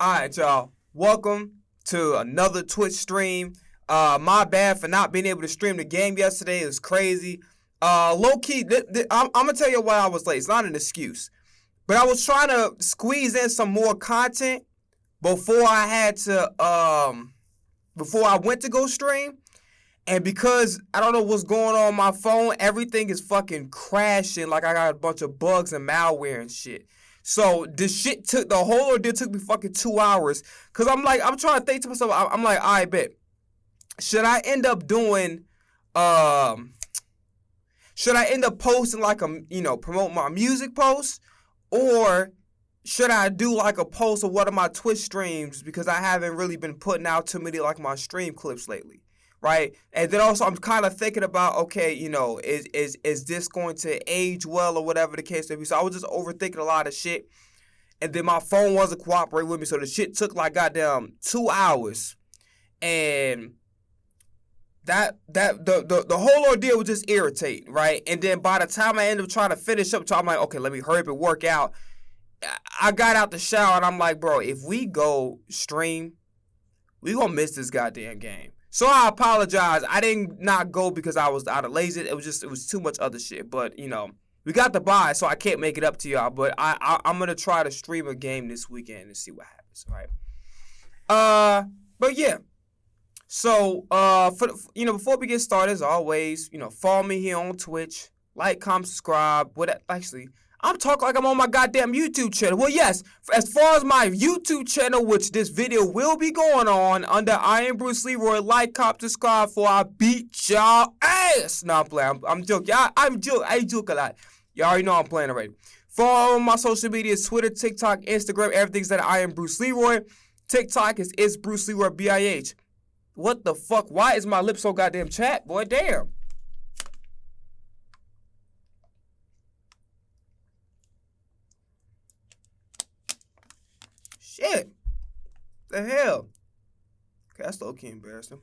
Alright, y'all. Welcome to another Twitch stream. My bad for not being able to stream the game yesterday. It was crazy. Low key, I'm gonna tell you why I was late. It's not an excuse. But I was trying to squeeze in some more content before I went to go stream. And because I don't know what's going on my phone, everything is fucking crashing. Like I got a bunch of bugs and malware and shit. So the whole ordeal took me fucking 2 hours. Cause I'm trying to think to myself, I'm like, I bet. Should I end up posting like promote my music post? Or should I do like a post of one of my Twitch streams? Because I haven't really been putting out too many like my stream clips lately. Right? And then also I'm kind of thinking about, okay, is this going to age well or whatever the case may be? So I was just overthinking a lot of shit. And then my phone wasn't cooperating with me. So the shit took like goddamn 2 hours. And the whole ordeal was just irritating, right? And then by the time I ended up trying to finish up, so I'm like, okay, let me hurry up and work out. I got out the shower and I'm like, bro, if we go stream, we gonna miss this goddamn game. So I apologize. I didn't not go because I was out of lazy. It was too much other shit. But we got the bye, so I can't make it up to y'all. But I'm gonna try to stream a game this weekend and see what happens. Right? But yeah. So before we get started, as always, follow me here on Twitch, like, comment, subscribe. I'm talking like I'm on my goddamn YouTube channel. Well, yes, as far as my YouTube channel, which this video will be going on under I am Bruce Leroy, like, comment, subscribe for I beat y'all ass. No, I'm playing. I'm joking. I joke a lot. Y'all already know I'm playing already. Follow my social media, Twitter, TikTok, Instagram, everything's that I am Bruce Leroy. TikTok is It's Bruce Leroy BIH. What the fuck? Why is my lip so goddamn chapped, boy? Damn. Shit. The hell? Okay, that's low-key embarrassing.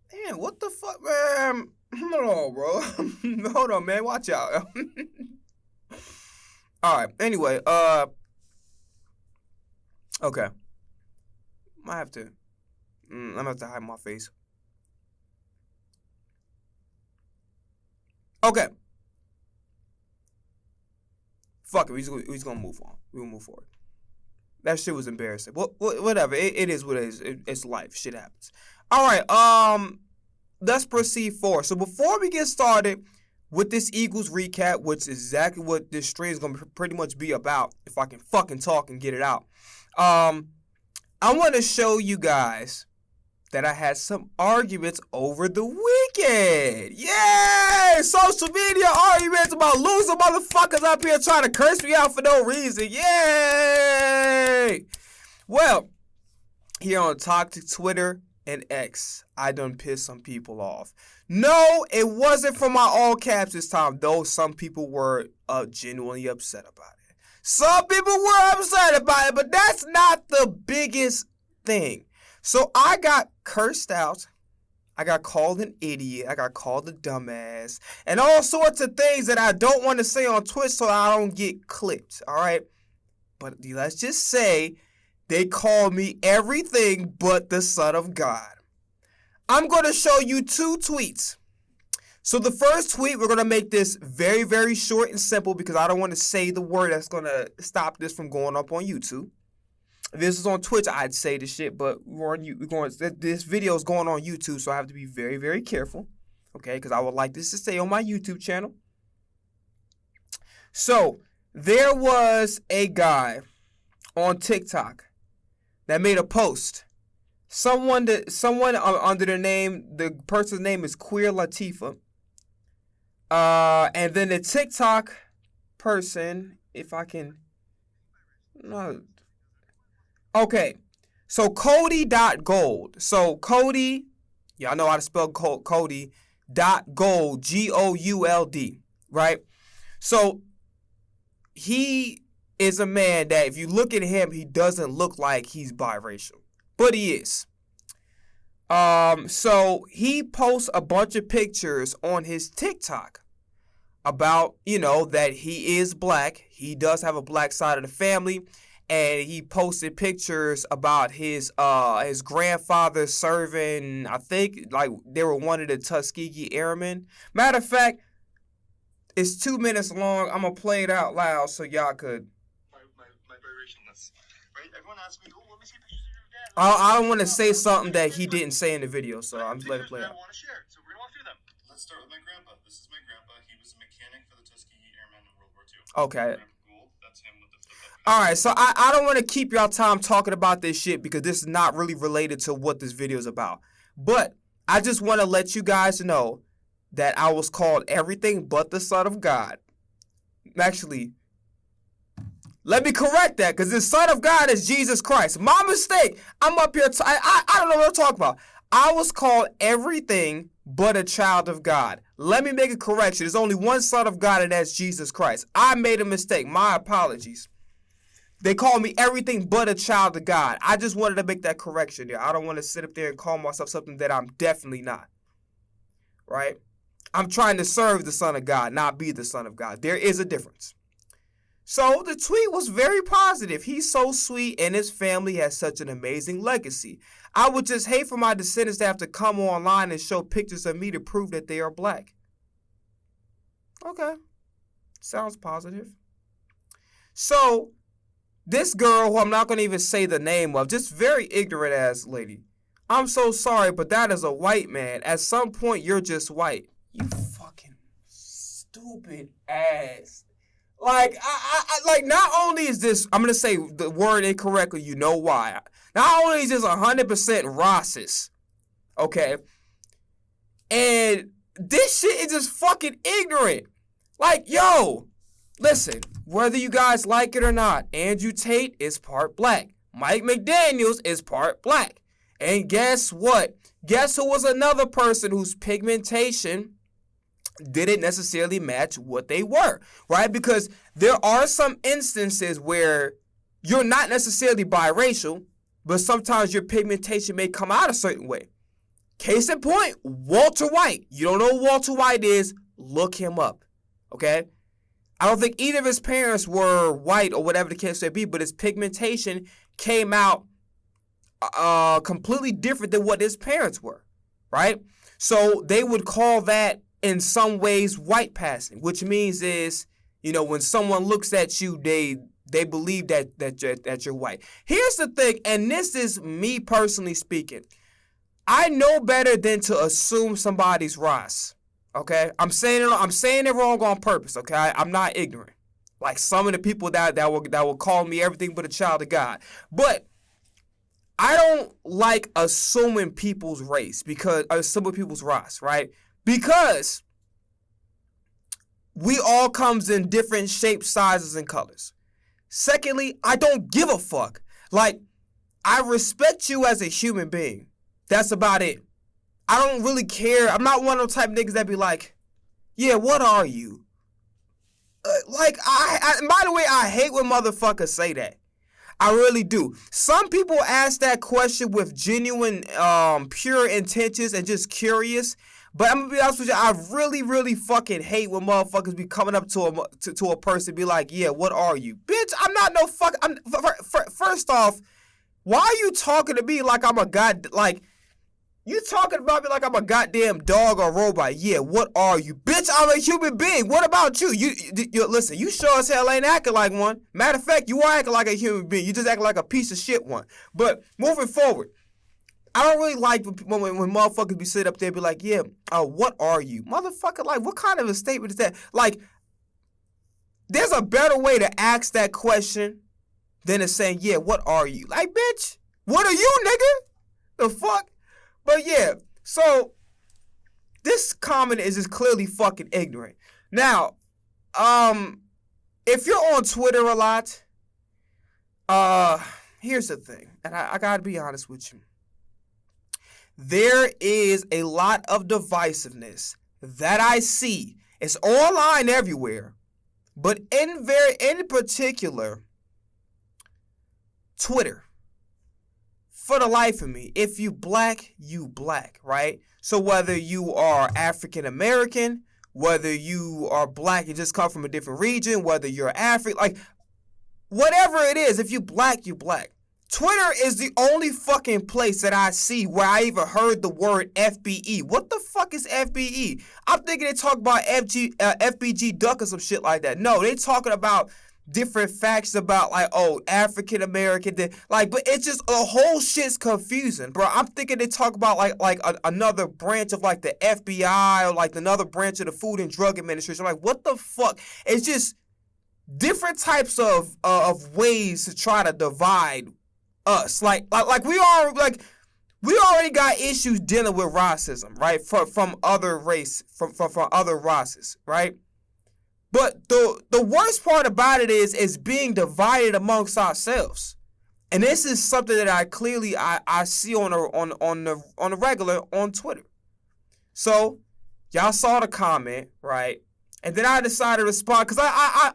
Damn, what the fuck, man? Hold on, bro. Hold on, man. Watch out. Alright, anyway, okay. I'm gonna have to hide my face. Okay. Fuck it, we're just gonna move on. We're gonna move forward. That shit was embarrassing. Whatever. It is what it is. It's life. Shit happens. Alright, let's proceed forward. So before we get started with this Eagles recap, which is exactly what this stream is gonna pretty much be about, if I can fucking talk and get it out. I want to show you guys that I had some arguments over the weekend. Yay! Social media arguments about loser motherfuckers up here trying to curse me out for no reason. Yay! Well, here on Toxic Twitter and X, I done pissed some people off. No, it wasn't for my all caps this time, though some people were genuinely upset about it. Some people were upset about it, but that's not the biggest thing. So I got cursed out. I got called an idiot. I got called a dumbass. And all sorts of things that I don't want to say on Twitch so I don't get clipped. All right? But let's just say they called me everything but the Son of God. I'm going to show you 2 tweets. So the first tweet, we're going to make this very, very short and simple because I don't want to say the word that's going to stop this from going up on YouTube. If this is on Twitch, I'd say the shit, but this video is going on YouTube, so I have to be very, very careful, okay, because I would like this to stay on my YouTube channel. So there was a guy on TikTok that made a post. Someone under the person's name is Queer Latifah. And then the TikTok person, if I can, no. Okay, so Cody.gold. So Cody, y'all know how to spell Cody, .gold, Gould, right? So he is a man that if you look at him, he doesn't look like he's biracial, but he is. So he posts a bunch of pictures on his TikTok about, that he is black. He does have a black side of the family. and he posted pictures about his grandfather serving, I think, like they were one of the Tuskegee Airmen. Matter of fact, it's 2 minutes long. I'm gonna play it out loud so y'all could. My biracialness, right? Everyone asks me, let me see pictures of your dad. I don't want to say something that he didn't say in the video, so I'm just letting it play out. I want to share, so we're gonna walk through them. Let's start with my grandpa. This is my grandpa. He was a mechanic for the Tuskegee Airmen in World War II. Okay. That's him with the flip-up. All right, so I don't want to keep y'all time talking about this shit because this is not really related to what this video is about. But I just want to let you guys know that I was called everything but the Son of God. Actually, let me correct that, because the Son of God is Jesus Christ. My mistake. I'm up here. I don't know what I'm talking about. I was called everything but a child of God. Let me make a correction. There's only one Son of God, and that's Jesus Christ. I made a mistake. My apologies. They call me everything but a child of God. I just wanted to make that correction there. I don't want to sit up there and call myself something that I'm definitely not. Right? I'm trying to serve the Son of God, not be the Son of God. There is a difference. So the tweet was very positive. He's so sweet and his family has such an amazing legacy. I would just hate for my descendants to have to come online and show pictures of me to prove that they are black. Okay. Sounds positive. So this girl, who I'm not going to even say the name of, just very ignorant ass lady. I'm so sorry, but that is a white man. At some point, you're just white. You fucking stupid ass. Like, like, not only is this, I'm going to say the word incorrectly, you know why. Not only is this 100% racist, okay, and this shit is just fucking ignorant. Like, yo, listen, whether you guys like it or not, Andrew Tate is part black. Mike McDaniels is part black. And guess what? Guess who was another person whose pigmentation didn't necessarily match what they were, right? Because there are some instances where you're not necessarily biracial, but sometimes your pigmentation may come out a certain way. Case in point, Walter White. You don't know who Walter White is, look him up, okay? I don't think either of his parents were white or whatever the case may be, but his pigmentation came out completely different than what his parents were, right? So they would call that in some ways white passing, which means is, you know, when someone looks at you, they believe that you're white. Here's the thing, and this is me personally speaking. I know better than to assume somebody's race. Okay, I'm saying it wrong on purpose. Okay, I'm not ignorant, like some of the people that will call me everything but a child of God. But I don't like assuming people's race assuming people's race, right? Because we all comes in different shapes, sizes, and colors. Secondly, I don't give a fuck. Like, I respect you as a human being. That's about it. I don't really care. I'm not one of those type of niggas that be like, yeah, what are you? By the way, I hate when motherfuckers say that. I really do. Some people ask that question with genuine, pure intentions and just curious. But I'm gonna be honest with you, I really, really fucking hate when motherfuckers be coming up to a person and be like, yeah, what are you? Bitch, I'm not no fuck. First off, why are you talking to me like I'm a god? Like, you talking about me like I'm a goddamn dog or robot? Yeah, what are you? Bitch, I'm a human being. What about you? You listen, you sure as hell ain't acting like one. Matter of fact, you are acting like a human being. You just acting like a piece of shit one. But moving forward, I don't really like when motherfuckers be sitting up there and be like, yeah, what are you? Motherfucker, like, what kind of a statement is that? Like, there's a better way to ask that question than to saying, yeah, what are you? Like, bitch, what are you, nigga? The fuck? But yeah, so this comment is just clearly fucking ignorant. Now, if you're on Twitter a lot, here's the thing, and I gotta be honest with you. There is a lot of divisiveness that I see. It's online everywhere, but in particular, Twitter. For the life of me, if you black, you black, right? So whether you are African American, whether you are black and just come from a different region, whether you're African, like, whatever it is, if you black, you black. Twitter is the only fucking place that I see where I even heard the word FBE. What the fuck is FBE? I'm thinking they talk about FBG Duck or some shit like that. No, they talking about different facts about like, oh, African American, like, but it's just the whole shit's confusing, bro. I'm thinking they talk about another branch of like the FBI or like another branch of the Food and Drug Administration. I'm like, what the fuck? It's just different types of ways to try to divide us. We already got issues dealing with racism, right? From other other races, right? But the worst part about it is being divided amongst ourselves. And this is something that I clearly see on the regular on Twitter. So y'all saw the comment, right? And then I decided to respond because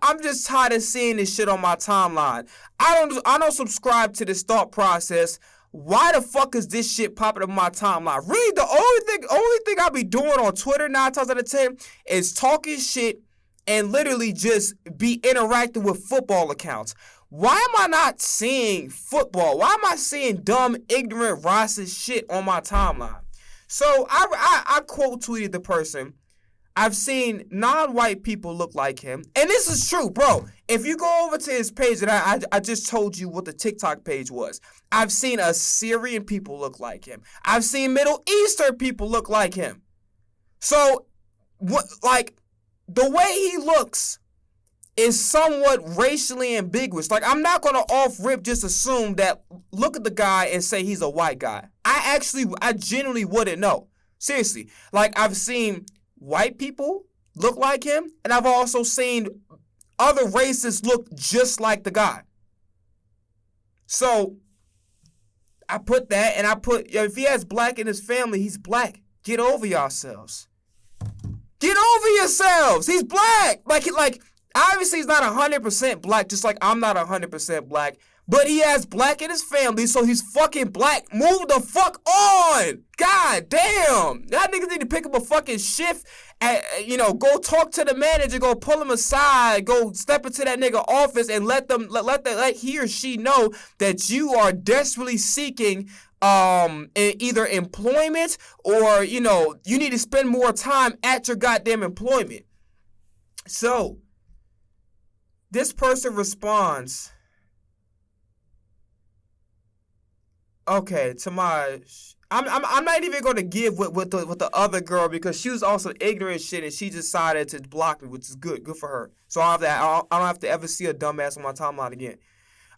I'm just tired of seeing this shit on my timeline. I don't subscribe to this thought process. Why the fuck is this shit popping up on my timeline? Really, the only thing I be doing on Twitter 9 times out of 10 is talking shit and literally just be interacting with football accounts. Why am I not seeing football? Why am I seeing dumb, ignorant, racist shit on my timeline? So I quote tweeted the person. I've seen non-white people look like him. And this is true, bro. If you go over to his page, and I just told you what the TikTok page was. I've seen Assyrian people look like him. I've seen Middle Eastern people look like him. So, the way he looks is somewhat racially ambiguous. Like, I'm not going to off-rip just assume that, look at the guy and say he's a white guy. I genuinely wouldn't know. Seriously. Like, I've seen white people look like him, and I've also seen other races look just like the guy. So I put that, and I put, if he has black in his family, he's black. Get over yourselves. Get over yourselves. He's black. Like obviously he's not 100% black, just like I'm not 100% black. But he has black in his family, so he's fucking black. Move the fuck on. God damn. Y'all niggas need to pick up a fucking shift and, go talk to the manager, go pull him aside, go step into that nigga office and let he or she know that you are desperately seeking either employment or, you need to spend more time at your goddamn employment. So, this person responds, okay, I'm not even going to give with the other girl because she was also ignorant shit and she decided to block me, which is good for her. So I don't have to ever see a dumbass on my timeline again.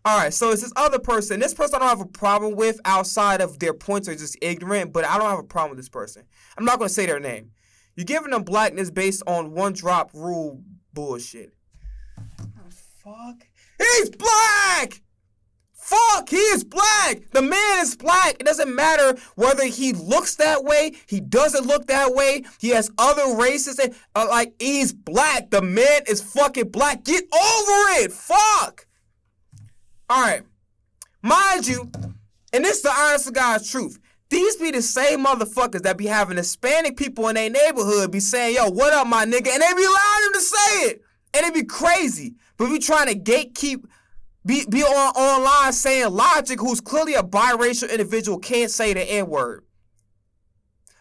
All right, so it's this other person. This person I don't have a problem with outside of their points are just ignorant, but I don't have a problem with this person. I'm not going to say their name. You're giving them blackness based on one drop rule bullshit. Oh, fuck. He's black! Fuck, he is black. The man is black. It doesn't matter whether he looks that way, he doesn't look that way, he has other races, and he's black. The man is fucking black. Get over it. Fuck. All right. Mind you, and this is the honest to God's truth, these be the same motherfuckers that be having Hispanic people in their neighborhood be saying, yo, what up, my nigga? And they be allowing them to say it. And it be crazy. But we trying to gatekeep, be online saying Logic, who's clearly a biracial individual, can't say the N-word.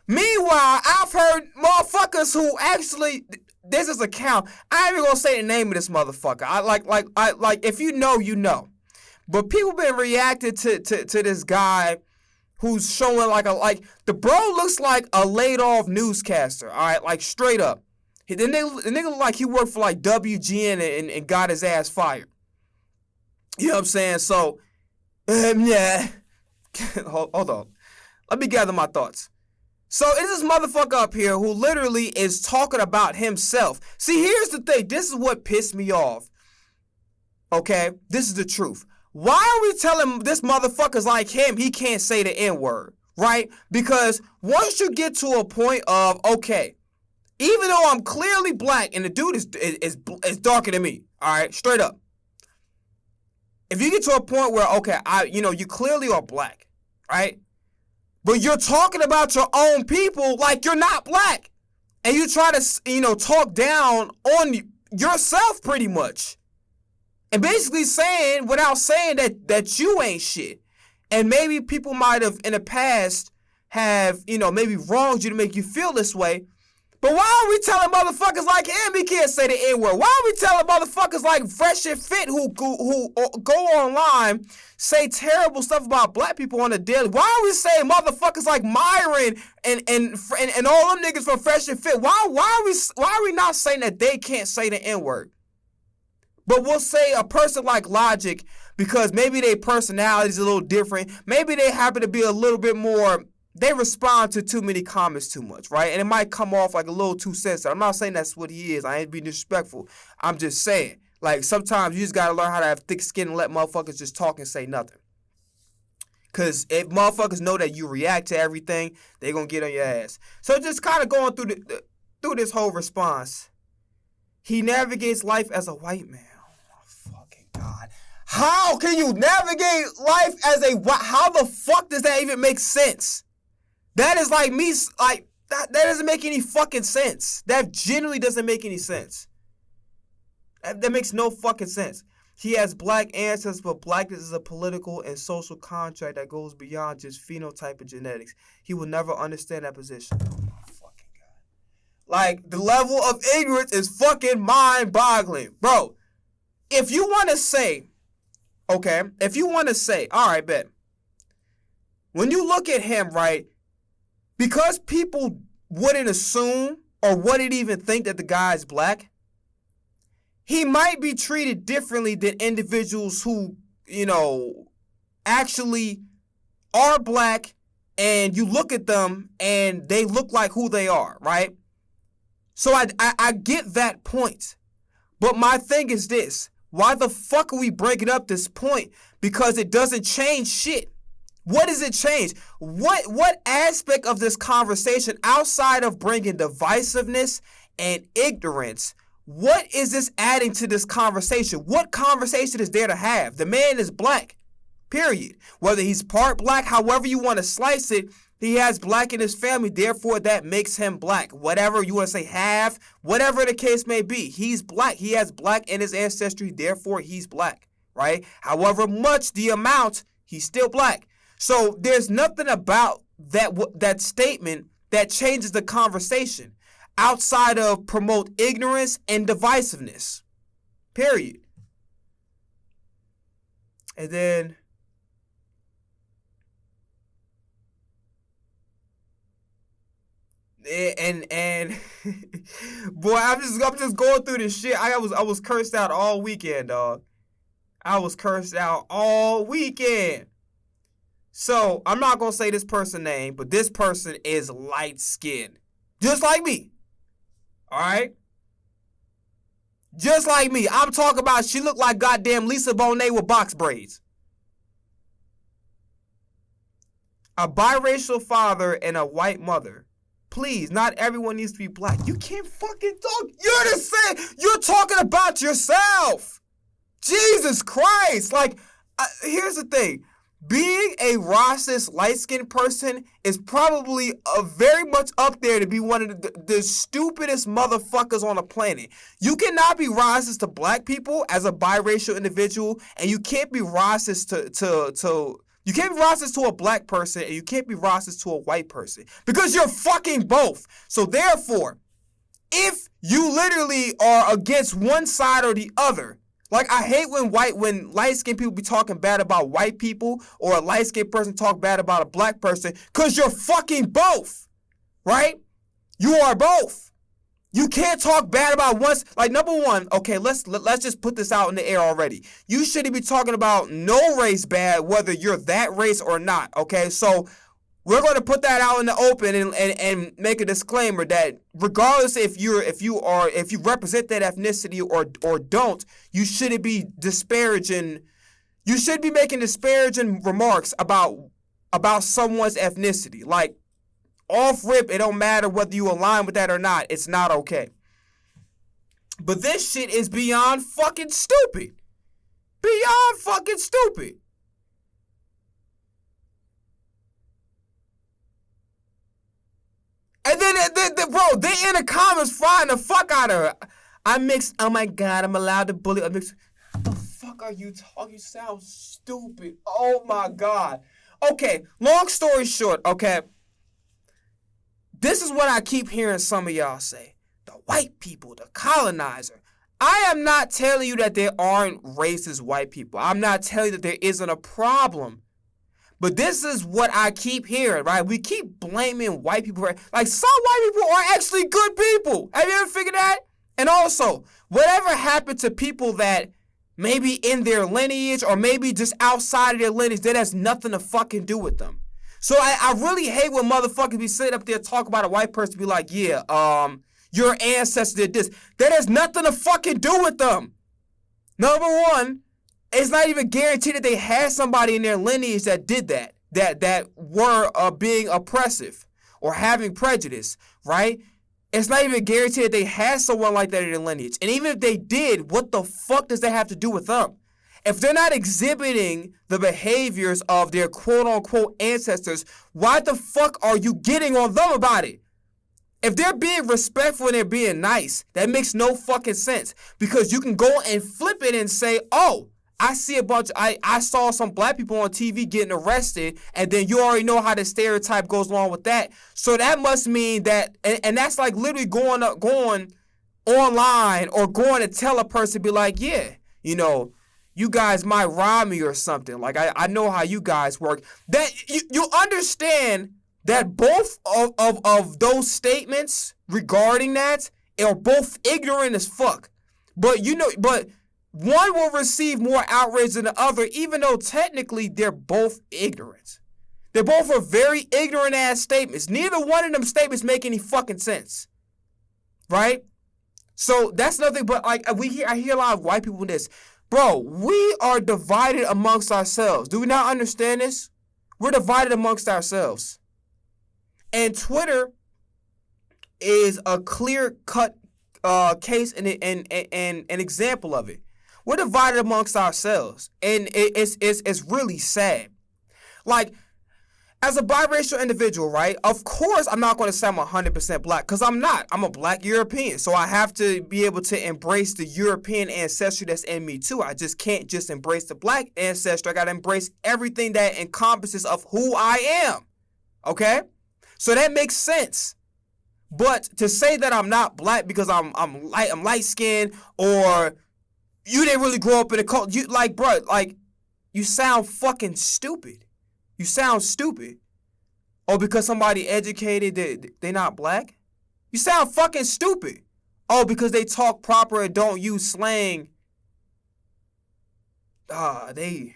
Meanwhile, I've heard motherfuckers who actually, this is a count. I ain't even gonna say the name of this motherfucker. I if you know, you know. But people been reacting to this guy who's showing the bro looks like a laid off newscaster, all right, like straight up. The nigga look like he worked for like WGN and got his ass fired. You know what I'm saying? So, yeah. Hold on. Let me gather my thoughts. So, it's this motherfucker up here who literally is talking about himself. See, here's the thing. This is what pissed me off. Okay? This is the truth. Why are we telling this motherfuckers like him he can't say the N-word? Right? Because once you get to a point of, okay, even though I'm clearly black and the dude is darker than me, all right? Straight up. If you get to a point where, okay, you clearly are black, right? But you're talking about your own people like you're not black. And you try to, talk down on yourself pretty much. And basically saying, without saying that you ain't shit. And maybe people might have in the past have, maybe wronged you to make you feel this way. But why are we telling motherfuckers like him he can't say the N-word? Why are we telling motherfuckers like Fresh and Fit who go online, say terrible stuff about black people on the daily? Why are we saying motherfuckers like Myron and all them niggas from Fresh and Fit? Why are we not saying that they can't say the N-word? But we'll say a person like Logic because maybe their personality is a little different. Maybe they happen to be a little bit more. They respond to too many comments too much, right? And it might come off like a little too sensitive. I'm not saying that's what he is. I ain't being disrespectful. I'm just saying, like, sometimes you just got to learn how to have thick skin and let motherfuckers just talk and say nothing. Because if motherfuckers know that you react to everything, they going to get on your ass. So just kind of going through this whole response. He navigates life as a white man. Oh, my fucking God. How can you navigate life as a white? How the fuck does that even make sense? That is like me, like, that doesn't make any fucking sense. That genuinely doesn't make any sense. That makes no fucking sense. He has black ancestors, but blackness is a political and social contract that goes beyond just phenotype and genetics. He will never understand that position. Oh my fucking God. Like, the level of ignorance is fucking mind-boggling. Bro, if you want to say, all right, bet. When you look at him, right, because people wouldn't assume or wouldn't even think that the guy is black, he might be treated differently than individuals who, actually are black and you look at them and they look like who they are, right? So I get that point. But my thing is this. Why the fuck are we breaking up this point? Because it doesn't change shit. What does it change? What aspect of this conversation outside of bringing divisiveness and ignorance, what is this adding to this conversation? What conversation is there to have? The man is black, period. Whether he's part black, however you want to slice it, he has black in his family, therefore that makes him black. Whatever you want to say, half, whatever the case may be, he's black. He has black in his ancestry, therefore he's black, right? However much the amount, he's still black. So there's nothing about that statement that changes the conversation outside of promote ignorance and divisiveness, period. And then and boy, I'm just going through this shit. I was cursed out all weekend, dog. I was cursed out all weekend. So I'm not gonna say this person's name, but this person is light skinned, just like me. All right, just like me. I'm talking about she looked like goddamn Lisa Bonet with box braids. A biracial father and a white mother. Please, not everyone needs to be black. You can't fucking talk. You're talking about yourself. Jesus Christ. Like, here's the thing. Being a racist, light-skinned person is probably very much up there to be one of the stupidest motherfuckers on the planet. You cannot be racist to black people as a biracial individual, and you can't be racist you can't be racist to a black person, and you can't be racist to a white person. Because you're fucking both. So therefore, if you literally are against one side or the other, like, I hate when light-skinned people be talking bad about white people or a light-skinned person talk bad about a black person, because you're fucking both, right? You are both. You can't talk bad about one. Like, number one, okay, let's just put this out in the air already. You shouldn't be talking about no race bad, whether you're that race or not, okay? So we're going to put that out in the open and make a disclaimer that regardless if you represent that ethnicity or don't, you shouldn't be disparaging. You should be making disparaging remarks about someone's ethnicity. Like, off rip, it don't matter whether you align with that or not. It's not okay. But this shit is beyond fucking stupid. Beyond fucking stupid. And then, bro, they in the comments frying the fuck out of her. I mixed, oh my God, I'm allowed to bully. I mixed. fuck are you talking? You sound stupid. Oh my God. Okay, long story short, okay. This is what I keep hearing some of y'all say. The white people, the colonizer. I am not telling you that there aren't racist white people. I'm not telling you that there isn't a problem. But this is what I keep hearing, right? We keep blaming white people. Like, some white people are actually good people. Have you ever figured that? And also, whatever happened to people that maybe in their lineage or maybe just outside of their lineage, that has nothing to fucking do with them. So I really hate when motherfuckers be sitting up there talking about a white person, be like, yeah, your ancestors did this. That has nothing to fucking do with them. Number one, it's not even guaranteed that they had somebody in their lineage that did that were being oppressive or having prejudice, right? It's not even guaranteed that they had someone like that in their lineage. And even if they did, what the fuck does that have to do with them? If they're not exhibiting the behaviors of their quote-unquote ancestors, why the fuck are you getting on them about it? If they're being respectful and they're being nice, that makes no fucking sense. Because you can go and flip it and say, oh, I saw some black people on TV getting arrested, and then you already know how the stereotype goes along with that. So that must mean that, and that's like literally going online or going to tell a person, be like, yeah, you know, you guys might rob me or something. Like, I know how you guys work. That you understand that both of those statements regarding that are both ignorant as fuck. But one will receive more outrage than the other, even though technically they're both ignorant. They both are very ignorant ass statements. Neither one of them statements make any fucking sense. Right? So that's nothing but, like, I hear a lot of white people in this. Bro, we are divided amongst ourselves. Do we not understand this? We're divided amongst ourselves. And Twitter is a clear-cut case and an example of it. We're divided amongst ourselves, and it's really sad. Like, as a biracial individual, right, of course I'm not going to say I'm 100% black, because I'm not. I'm a black European, so I have to be able to embrace the European ancestry that's in me, too. I just can't just embrace the black ancestry. I got to embrace everything that encompasses of who I am, okay? So that makes sense. But to say that I'm not black because I'm light-skinned, or you didn't really grow up in a culture, you, like, bro, like, you sound fucking stupid. You sound stupid. Oh, because somebody educated, they not black? You sound fucking stupid. Oh, because they talk proper and don't use slang. They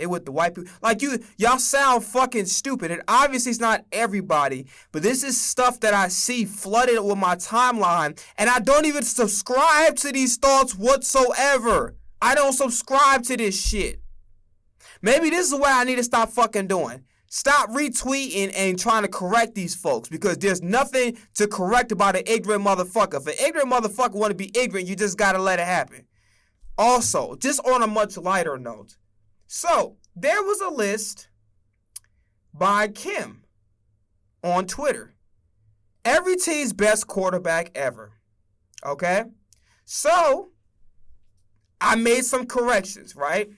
with the white people. Like, y'all sound fucking stupid. And obviously it's not everybody, but this is stuff that I see flooded with my timeline, and I don't even subscribe to these thoughts whatsoever. I don't subscribe to this shit. Maybe this is what I need to stop fucking doing. Stop retweeting and trying to correct these folks, because there's nothing to correct about an ignorant motherfucker. If an ignorant motherfucker want to be ignorant, you just gotta let it happen. Also, just on a much lighter note, so there was a list by Kim on Twitter. Every team's best quarterback ever. Okay? So I made some corrections, right?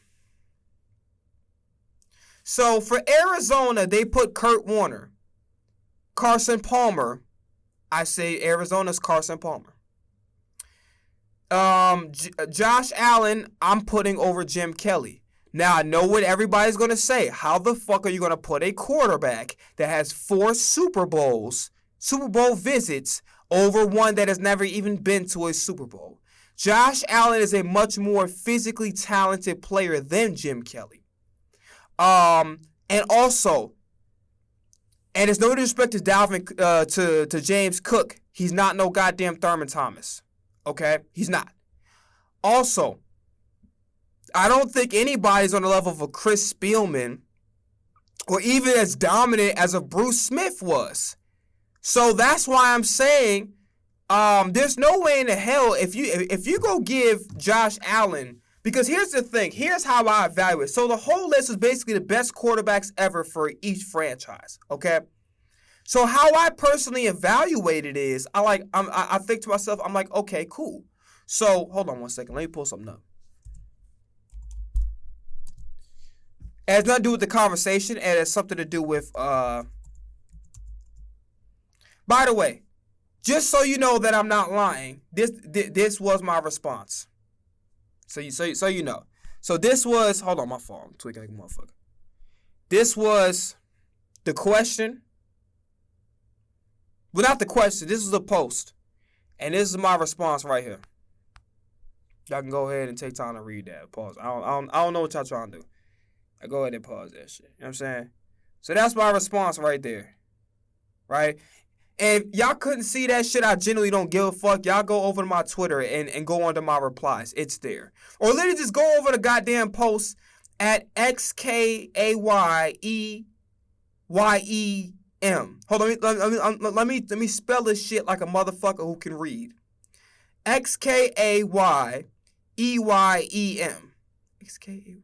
So for Arizona, they put Kurt Warner. Carson Palmer, I say Arizona's Carson Palmer. Josh Allen, I'm putting over Jim Kelly. Now, I know what everybody's going to say. How the fuck are you going to put a quarterback that has 4 Super Bowl visits over one that has never even been to a Super Bowl? Josh Allen is a much more physically talented player than Jim Kelly. And also, and it's no disrespect to Dalvin, to James Cook. He's not no goddamn Thurman Thomas. Okay? He's not. Also, I don't think anybody's on the level of a Chris Spielman or even as dominant as a Bruce Smith was. So that's why I'm saying there's no way in the hell if you go give Josh Allen, because here's the thing. Here's how I evaluate. So the whole list is basically the best quarterbacks ever for each franchise, okay? So how I personally evaluate it is, I think to myself, I'm like, okay, cool. So hold on one second. Let me pull something up. It has nothing to do with the conversation, and it has something to do with, by the way, just so you know that I'm not lying, this was my response. So you know. So this was, hold on, my phone. I'm tweaking like a motherfucker. This was the question. Well, not the question. This was a post. And this is my response right here. Y'all can go ahead and take time to read that. Pause. I don't know what y'all trying to do. I go ahead and pause that shit. You know what I'm saying? So that's my response right there. Right? And if y'all couldn't see that shit, I genuinely don't give a fuck. Y'all go over to my Twitter and go under my replies. It's there. Or literally just go over the goddamn post at XKAYEYEM. Hold on, let me spell this shit like a motherfucker who can read. XKAYEYEM. XKAY.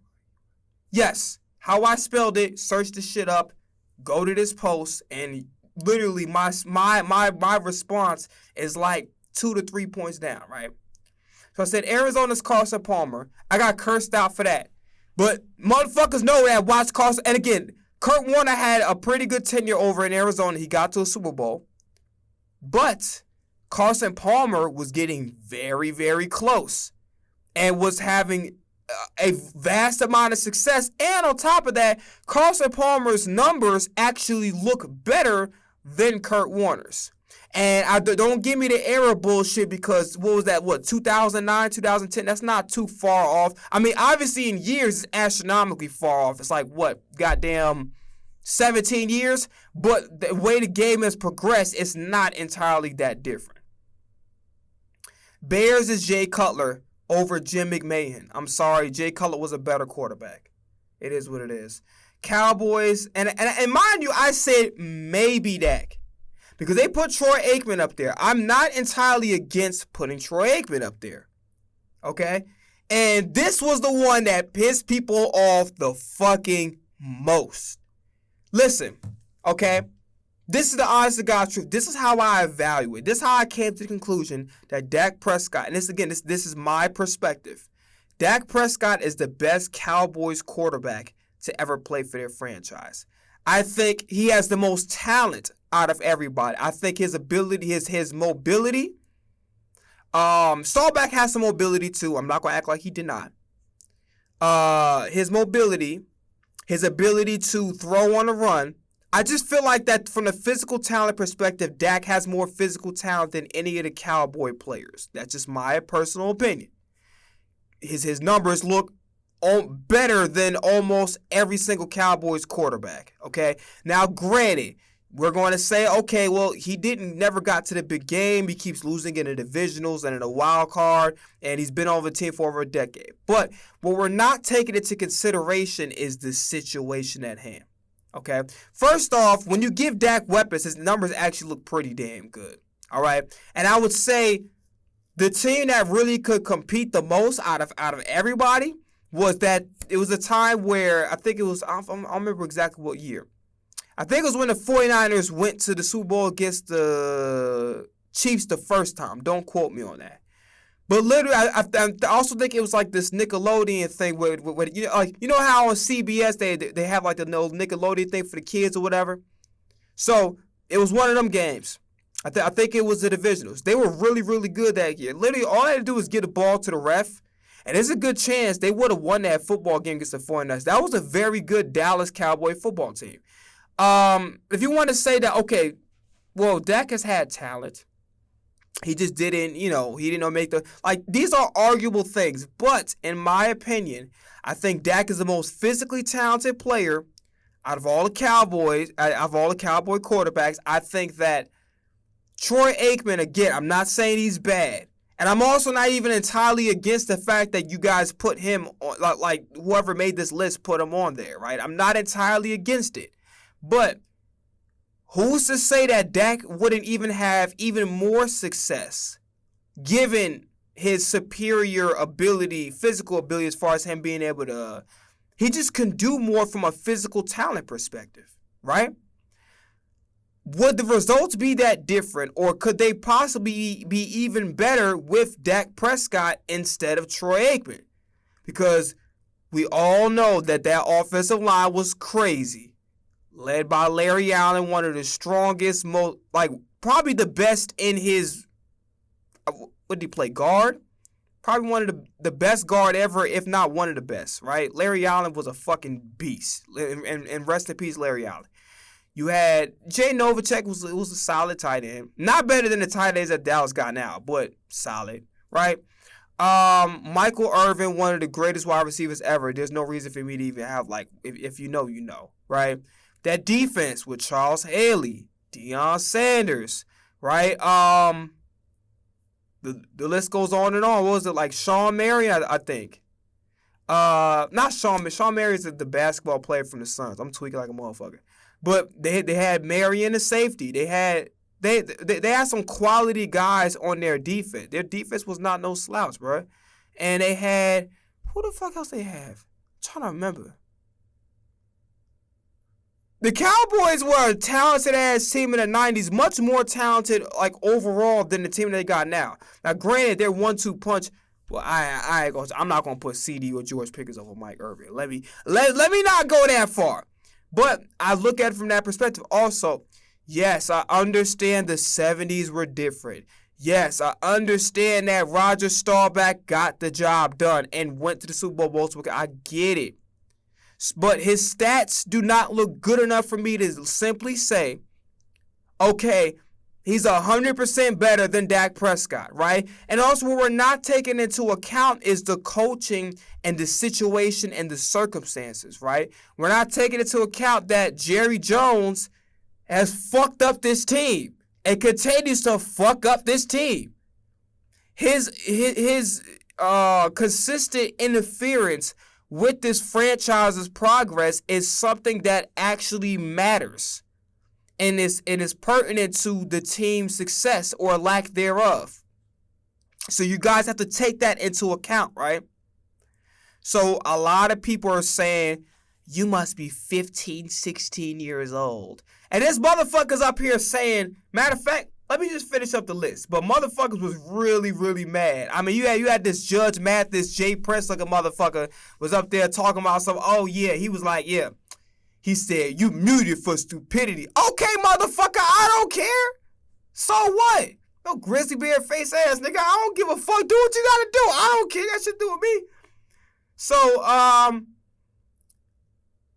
Yes, how I spelled it. Search the shit up. Go to this post, and literally my response is like 2 to 3 points down, right? So I said Arizona's Carson Palmer. I got cursed out for that, but motherfuckers know that watch Carson. And again, Kurt Warner had a pretty good tenure over in Arizona. He got to a Super Bowl, but Carson Palmer was getting very, very close and was having a vast amount of success. And on top of that, Carson Palmer's numbers actually look better than Kurt Warner's. And don't give me the era bullshit, because what was that, 2009, 2010? That's not too far off. I mean, obviously in years, it's astronomically far off. It's like, goddamn 17 years? But the way the game has progressed, it's not entirely that different. Bears is Jay Cutler over Jim McMahon. I'm sorry, Jay Cutler was a better quarterback. It is what it is. Cowboys, and mind you, I said maybe Dak, because they put Troy Aikman up there. I'm not entirely against putting Troy Aikman up there. Okay? And this was the one that pissed people off the fucking most. Listen, okay? This is the honest to God truth. This is how I evaluate. This is how I came to the conclusion that Dak Prescott, and this is my perspective. Dak Prescott is the best Cowboys quarterback to ever play for their franchise. I think he has the most talent out of everybody. I think his ability, his mobility. Staubach has some mobility too. I'm not gonna act like he did not. His mobility, his ability to throw on the run. I just feel like that from the physical talent perspective, Dak has more physical talent than any of the Cowboy players. That's just my personal opinion. His numbers look better than almost every single Cowboys quarterback. Okay, now granted, we're going to say, okay, well, he never got to the big game. He keeps losing in the divisionals and in the wild card, and he's been on the team for over a decade. But what we're not taking into consideration is the situation at hand. Okay, first off, when you give Dak weapons, his numbers actually look pretty damn good. All right, and I would say the team that really could compete the most out of everybody was that it was a time where I think it was, I don't remember exactly what year. I think it was when the 49ers went to the Super Bowl against the Chiefs the first time. Don't quote me on that. But literally, I also think it was like this Nickelodeon thing where you know how on CBS they have like the Nickelodeon thing for the kids or whatever. So it was one of them games. I think it was the divisionals. They were really, really good that year. Literally, all they had to do was get the ball to the ref, and there's a good chance they would have won that football game against the 49ers. That was a very good Dallas Cowboy football team. If you want to say that, okay, well, Dak has had talent. He just didn't, he didn't make these are arguable things. But in my opinion, I think Dak is the most physically talented player out of all the Cowboys, out of all the Cowboy quarterbacks. I think that Troy Aikman, again, I'm not saying he's bad. And I'm also not even entirely against the fact that you guys put him on, like whoever made this list put him on there, right? I'm not entirely against it. But who's to say that Dak wouldn't even have even more success given his superior ability, physical ability, as far as him being able to, he just can do more from a physical talent perspective, right? Would the results be that different, or could they possibly be even better with Dak Prescott instead of Troy Aikman? Because we all know that offensive line was crazy. Led by Larry Allen, one of the strongest, probably the best in his, what did he play, guard? Probably one of the best guard ever, if not one of the best, right? Larry Allen was a fucking beast. And rest in peace, Larry Allen. You had Jay Novacek, was a solid tight end. Not better than the tight ends that Dallas got now, but solid, right? Michael Irvin, one of the greatest wide receivers ever. There's no reason for me to even have, if you know, you know, right? That defense with Charles Haley, Deion Sanders, right? The list goes on and on. What was it, like Sean Marion, I think? Not Sean. Sean Marion is the basketball player from the Suns. I'm tweaking like a motherfucker. But they had Marion the safety. They had some quality guys on their defense. Their defense was not no slouch, bro. And they had, who the fuck else they have? I'm trying to remember. The Cowboys were a talented-ass team in the 90s, much more talented, overall than the team that they got now. Now, granted, their 1-2 punch, well, I'm not going to put CD or George Pickens over Mike Irvin. Let me not go that far. But I look at it from that perspective. Also, yes, I understand the 70s were different. Yes, I understand that Roger Staubach got the job done and went to the Super Bowl multiple. I get it. But his stats do not look good enough for me to simply say, okay, he's 100% better than Dak Prescott, right? And also what we're not taking into account is the coaching and the situation and the circumstances, right? We're not taking into account that Jerry Jones has fucked up this team and continues to fuck up this team. His consistent interference with this franchise's progress is something that actually matters and is pertinent to the team's success or lack thereof. So you guys have to take that into account, right? So a lot of people are saying, you must be 15, 16 years old. And there's motherfuckers up here saying, matter of fact, let me just finish up the list. But motherfuckers was really, really mad. I mean, you had this Judge Mathis, Jay Prince looking motherfucker was up there talking about some, oh yeah, he was like, yeah. He said, you muted for stupidity. Okay, motherfucker, I don't care. So what? No grizzly bear face ass nigga. I don't give a fuck. Do what you gotta do. I don't care. That shit do with me. So,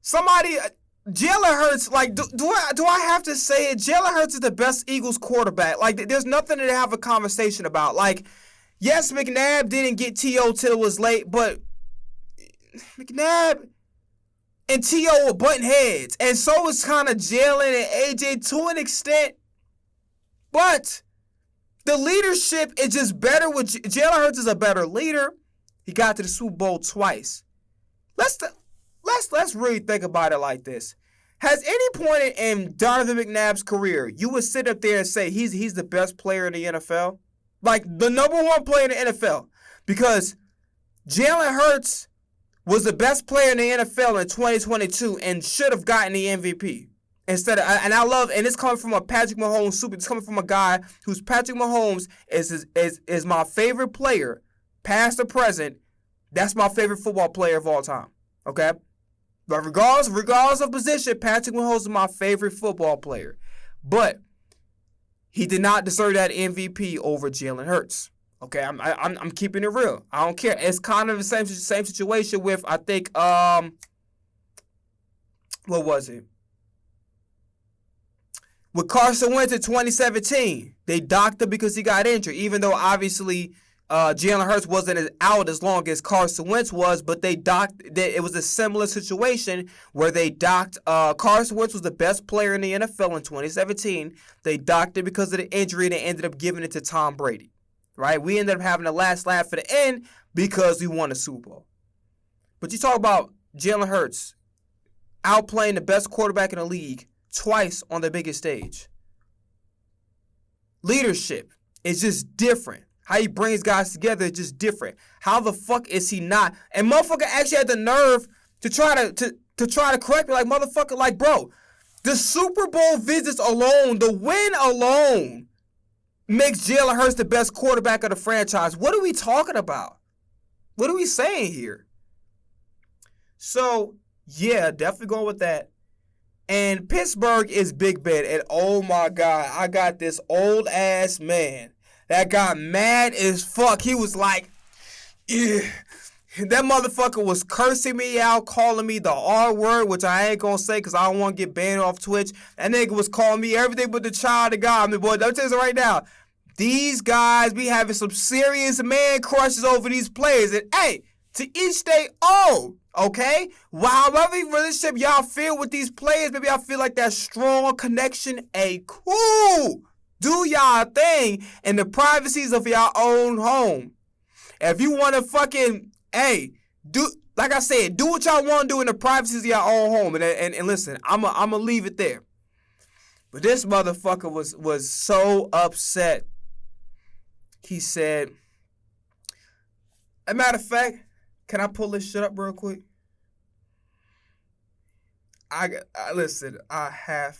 somebody, Jalen Hurts, do I have to say it? Jalen Hurts is the best Eagles quarterback. There's nothing to have a conversation about. Yes, McNabb didn't get T.O. till it was late, but McNabb and T.O. were butting heads. And so was kind of Jalen and A.J. to an extent. But the leadership is just better with Jalen Hurts is a better leader. He got to the Super Bowl twice. Let's really think about it like this. Has any point in Donovan McNabb's career you would sit up there and say he's the best player in the NFL? The number one player in the NFL. Because Jalen Hurts was the best player in the NFL in 2022 and should have gotten the MVP. And it's coming from a Patrick Mahomes super. It's coming from a guy who's Patrick Mahomes is my favorite player, past or present. That's my favorite football player of all time. Okay? But regardless of position, Patrick Mahomes is my favorite football player. But he did not deserve that MVP over Jalen Hurts. Okay, I'm keeping it real. I don't care. It's kind of the same situation with, I think, what was it? With Carson Wentz in 2017, they docked him because he got injured, even though obviously Jalen Hurts wasn't as out as long as Carson Wentz was, but they docked. It was a similar situation where they docked. Carson Wentz was the best player in the NFL in 2017. They docked it because of the injury, and they ended up giving it to Tom Brady. Right? We ended up having the last laugh at the end because we won the Super Bowl. But you talk about Jalen Hurts outplaying the best quarterback in the league twice on the biggest stage. Leadership is just different. How he brings guys together is just different. How the fuck is he not? And motherfucker actually had the nerve to try to correct me. Motherfucker, bro, the Super Bowl visits alone, the win alone, makes Jalen Hurts the best quarterback of the franchise. What are we talking about? What are we saying here? So, yeah, definitely going with that. And Pittsburgh is Big Ben. And oh my God, I got this old ass man that got mad as fuck. He was like, yeah. That motherfucker was cursing me out, calling me the R word, which I ain't gonna say because I don't want to get banned off Twitch. That nigga was calling me everything but the child of God. I mean, boy, I'll tell you right now. These guys be having some serious man crushes over these players. And hey, to each their own, okay? However relationship y'all feel with these players, maybe I feel like that strong connection. Hey, cool. Do y'all thing in the privacies of your own home. If you want to fucking, hey, do, like I said, do what y'all want to do in the privacies of your own home. And listen, I'm going to leave it there. But this motherfucker was so upset. He said, as a matter of fact, can I pull this shit up real quick? Listen, I have.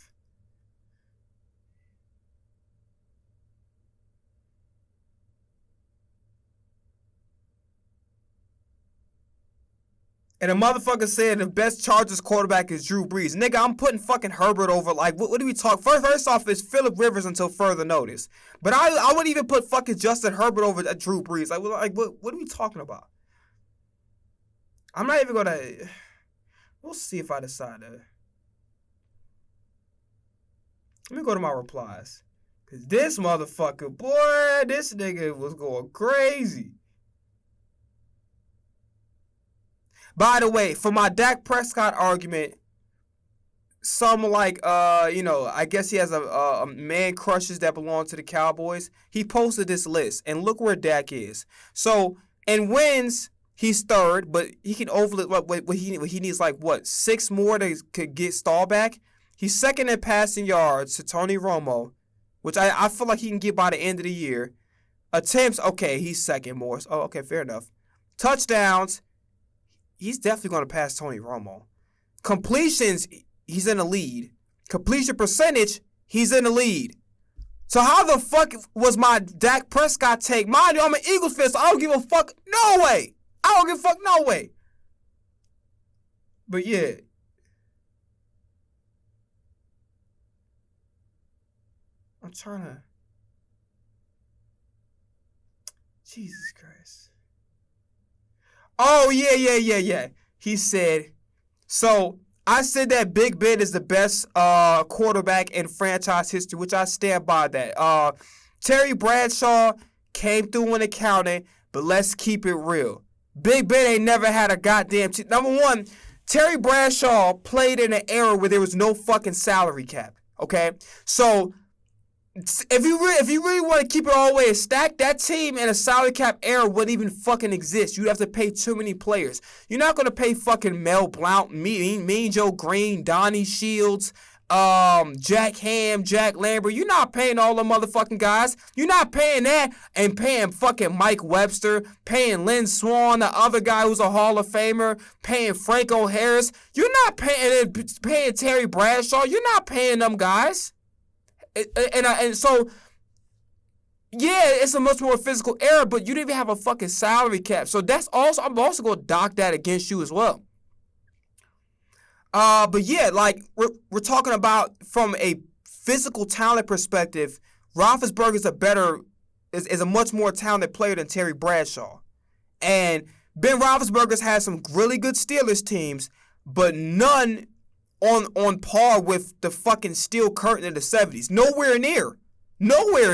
And a motherfucker said the best Chargers quarterback is Drew Brees. Nigga, I'm putting fucking Herbert over. Like, what do we talk? First off, it's Phillip Rivers until further notice. But I wouldn't even put fucking Justin Herbert over Drew Brees. Like what are we talking about? I'm not even gonna. We'll see if I decide to. Let me go to my replies. Cause this motherfucker, boy, this nigga was going crazy. By the way, for my Dak Prescott argument, some like, I guess he has a man crushes that belong to the Cowboys. He posted this list, and look where Dak is. So, in wins, he's third, but he can overlook what he needs, like, 6 more to could get Staubach? He's second in passing yards to Tony Romo, which I feel like he can get by the end of the year. Attempts, okay, he's second more. Oh, okay, fair enough. Touchdowns, he's definitely going to pass Tony Romo. Completions, he's in the lead. Completion percentage, he's in the lead. So how the fuck was my Dak Prescott take? Mind you, I'm an Eagles fan, so I don't give a fuck. No way. I don't give a fuck. No way. But yeah. I'm trying to. Jesus Christ. Oh, yeah. He said, so I said that Big Ben is the best quarterback in franchise history, which I stand by that. Terry Bradshaw came through when it counted, but let's keep it real. Big Ben ain't never had a goddamn team. Number one, Terry Bradshaw played in an era where there was no fucking salary cap, okay? So if you really want to keep it all the way stacked, that team in a salary cap era wouldn't even fucking exist. You'd have to pay too many players. You're not gonna pay fucking Mel Blount, Mean Joe Green, Donnie Shields, Jack Ham, Jack Lambert. You're not paying all the motherfucking guys. You're not paying that and paying fucking Mike Webster, paying Lynn Swann, the other guy who's a Hall of Famer, paying Franco Harris. You're not paying Terry Bradshaw. You're not paying them guys. And so, yeah, it's a much more physical era, but you didn't even have a fucking salary cap. So I'm also going to dock that against you as well. But yeah, like we're talking about from a physical talent perspective, Roethlisberger is a much more talented player than Terry Bradshaw. And Ben Roethlisberger's had some really good Steelers teams, but none on par with the fucking steel curtain in the 70s. Nowhere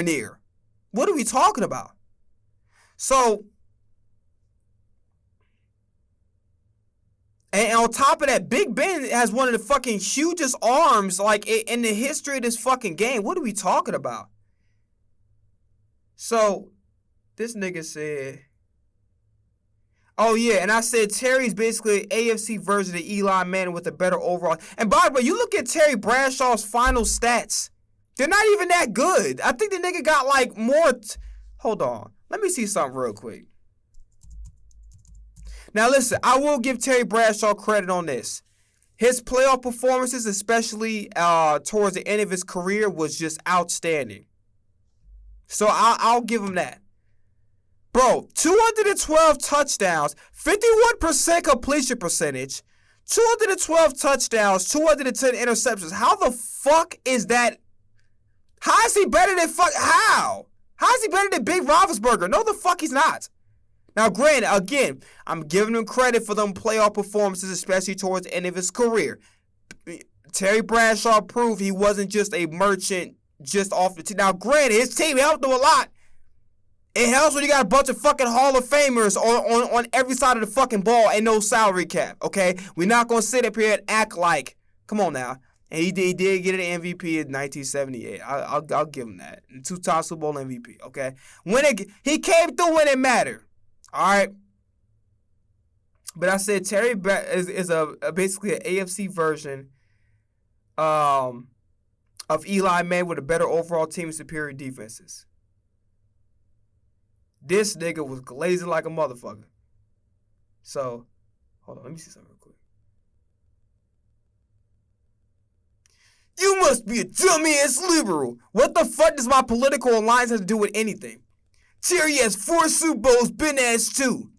near. What are we talking about? So, and on top of that, Big Ben has one of the fucking hugest arms like in the history of this fucking game. What are we talking about? So, this nigga said, oh, yeah, and I said Terry's basically an AFC version of Eli Manning with a better overall. And by the way, you look at Terry Bradshaw's final stats. They're not even that good. I think the nigga got like more. Hold on. Let me see something real quick. Now, listen, I will give Terry Bradshaw credit on this. His playoff performances, especially towards the end of his career, was just outstanding. So I'll give him that. Bro, 212 touchdowns, 51% completion percentage, 212 touchdowns, 210 interceptions. How the fuck is that? How is he better than how? How is he better than Big Roethlisberger? No, the fuck he's not. Now, granted, again, I'm giving him credit for them playoff performances, especially towards the end of his career. Terry Bradshaw proved he wasn't just a merchant just off the team. Now, granted, his team helped him a lot. It helps when you got a bunch of fucking Hall of Famers on every side of the fucking ball and no salary cap, okay? We're not going to sit up here and act like, come on now. And he did get an MVP in 1978. I'll give him that. And 2-time Super Bowl MVP, okay? He came through when it mattered, all right? But I said Terry is basically an AFC version of Eli Manning with a better overall team and superior defenses. This nigga was glazing like a motherfucker. So, hold on, let me see something real quick. You must be a dumbass liberal. What the fuck does my political alliance have to do with anything? Terry has 4 Super Bowls, Ben has 2.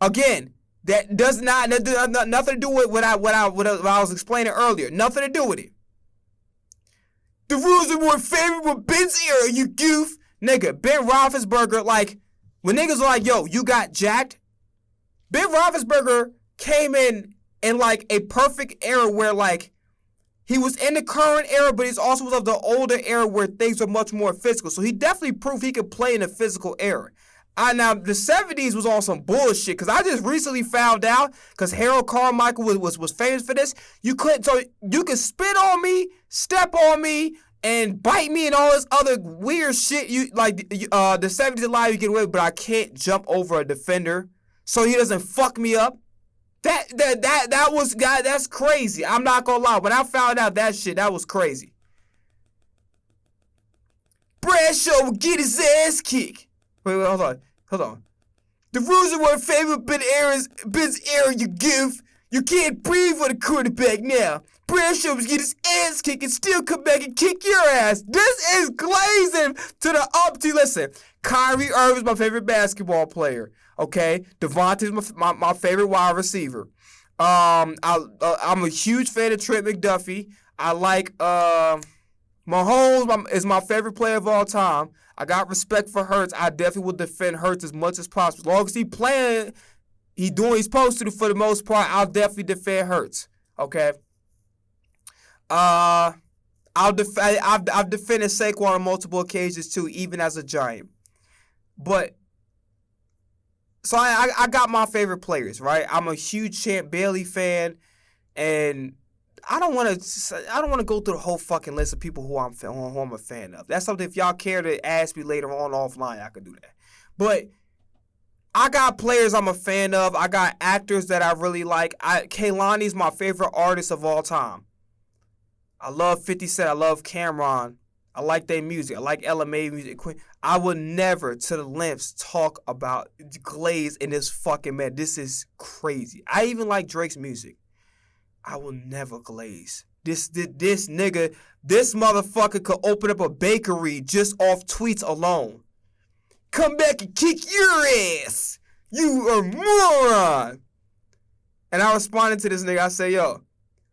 Again, that does not nothing to do with what I was explaining earlier. Nothing to do with it. The rules are more favorable Ben's era, you goof. Nigga, Ben Roethlisberger, like, when niggas are like, yo, you got jacked, Ben Roethlisberger came in like, a perfect era where, like, he was in the current era, but he's also was of the older era where things were much more physical. So he definitely proved he could play in a physical era. Now, the 70s was on some bullshit, because I just recently found out, because Harold Carmichael was famous for this, you could spit on me, step on me, and bite me and all this other weird shit. The 70s allow you to get away with, but I can't jump over a defender so he doesn't fuck me up. That's crazy. I'm not gonna lie. When I found out that shit, that was crazy. Bradshaw will get his ass kicked. Wait, hold on. The rules are more in favor of Ben's era, you goof. You can't breathe with a quarterback now. Bradshaw will get his ass kicked and still come back and kick your ass. This is glazing to the up to. Listen, Kyrie Irving's my favorite basketball player. Okay, Devontae's my favorite wide receiver. I'm a huge fan of Trent McDuffie. I like Mahomes is my favorite player of all time. I got respect for Hurts. I definitely will defend Hurts as much as possible. As long as he playing, he doing what he's supposed to do for the most part, I'll definitely defend Hurts. Okay. I've defended Saquon on multiple occasions too, even as a Giant. But so I got my favorite players, right? I'm a huge Champ Bailey fan, and I don't want to go through the whole fucking list of people who I'm a fan of. That's something, if y'all care to ask me later on offline, I could do that. But I got players I'm a fan of. I got actors that I really like. Kehlani's my favorite artist of all time. I love 50 Cent. I love Cameron. I like their music. I like LMA music. I would never, to the lengths, talk about Glaze in this fucking man. This is crazy. I even like Drake's music. I will never glaze. This nigga, this motherfucker could open up a bakery just off tweets alone. Come back and kick your ass. You a moron. And I responded to this nigga.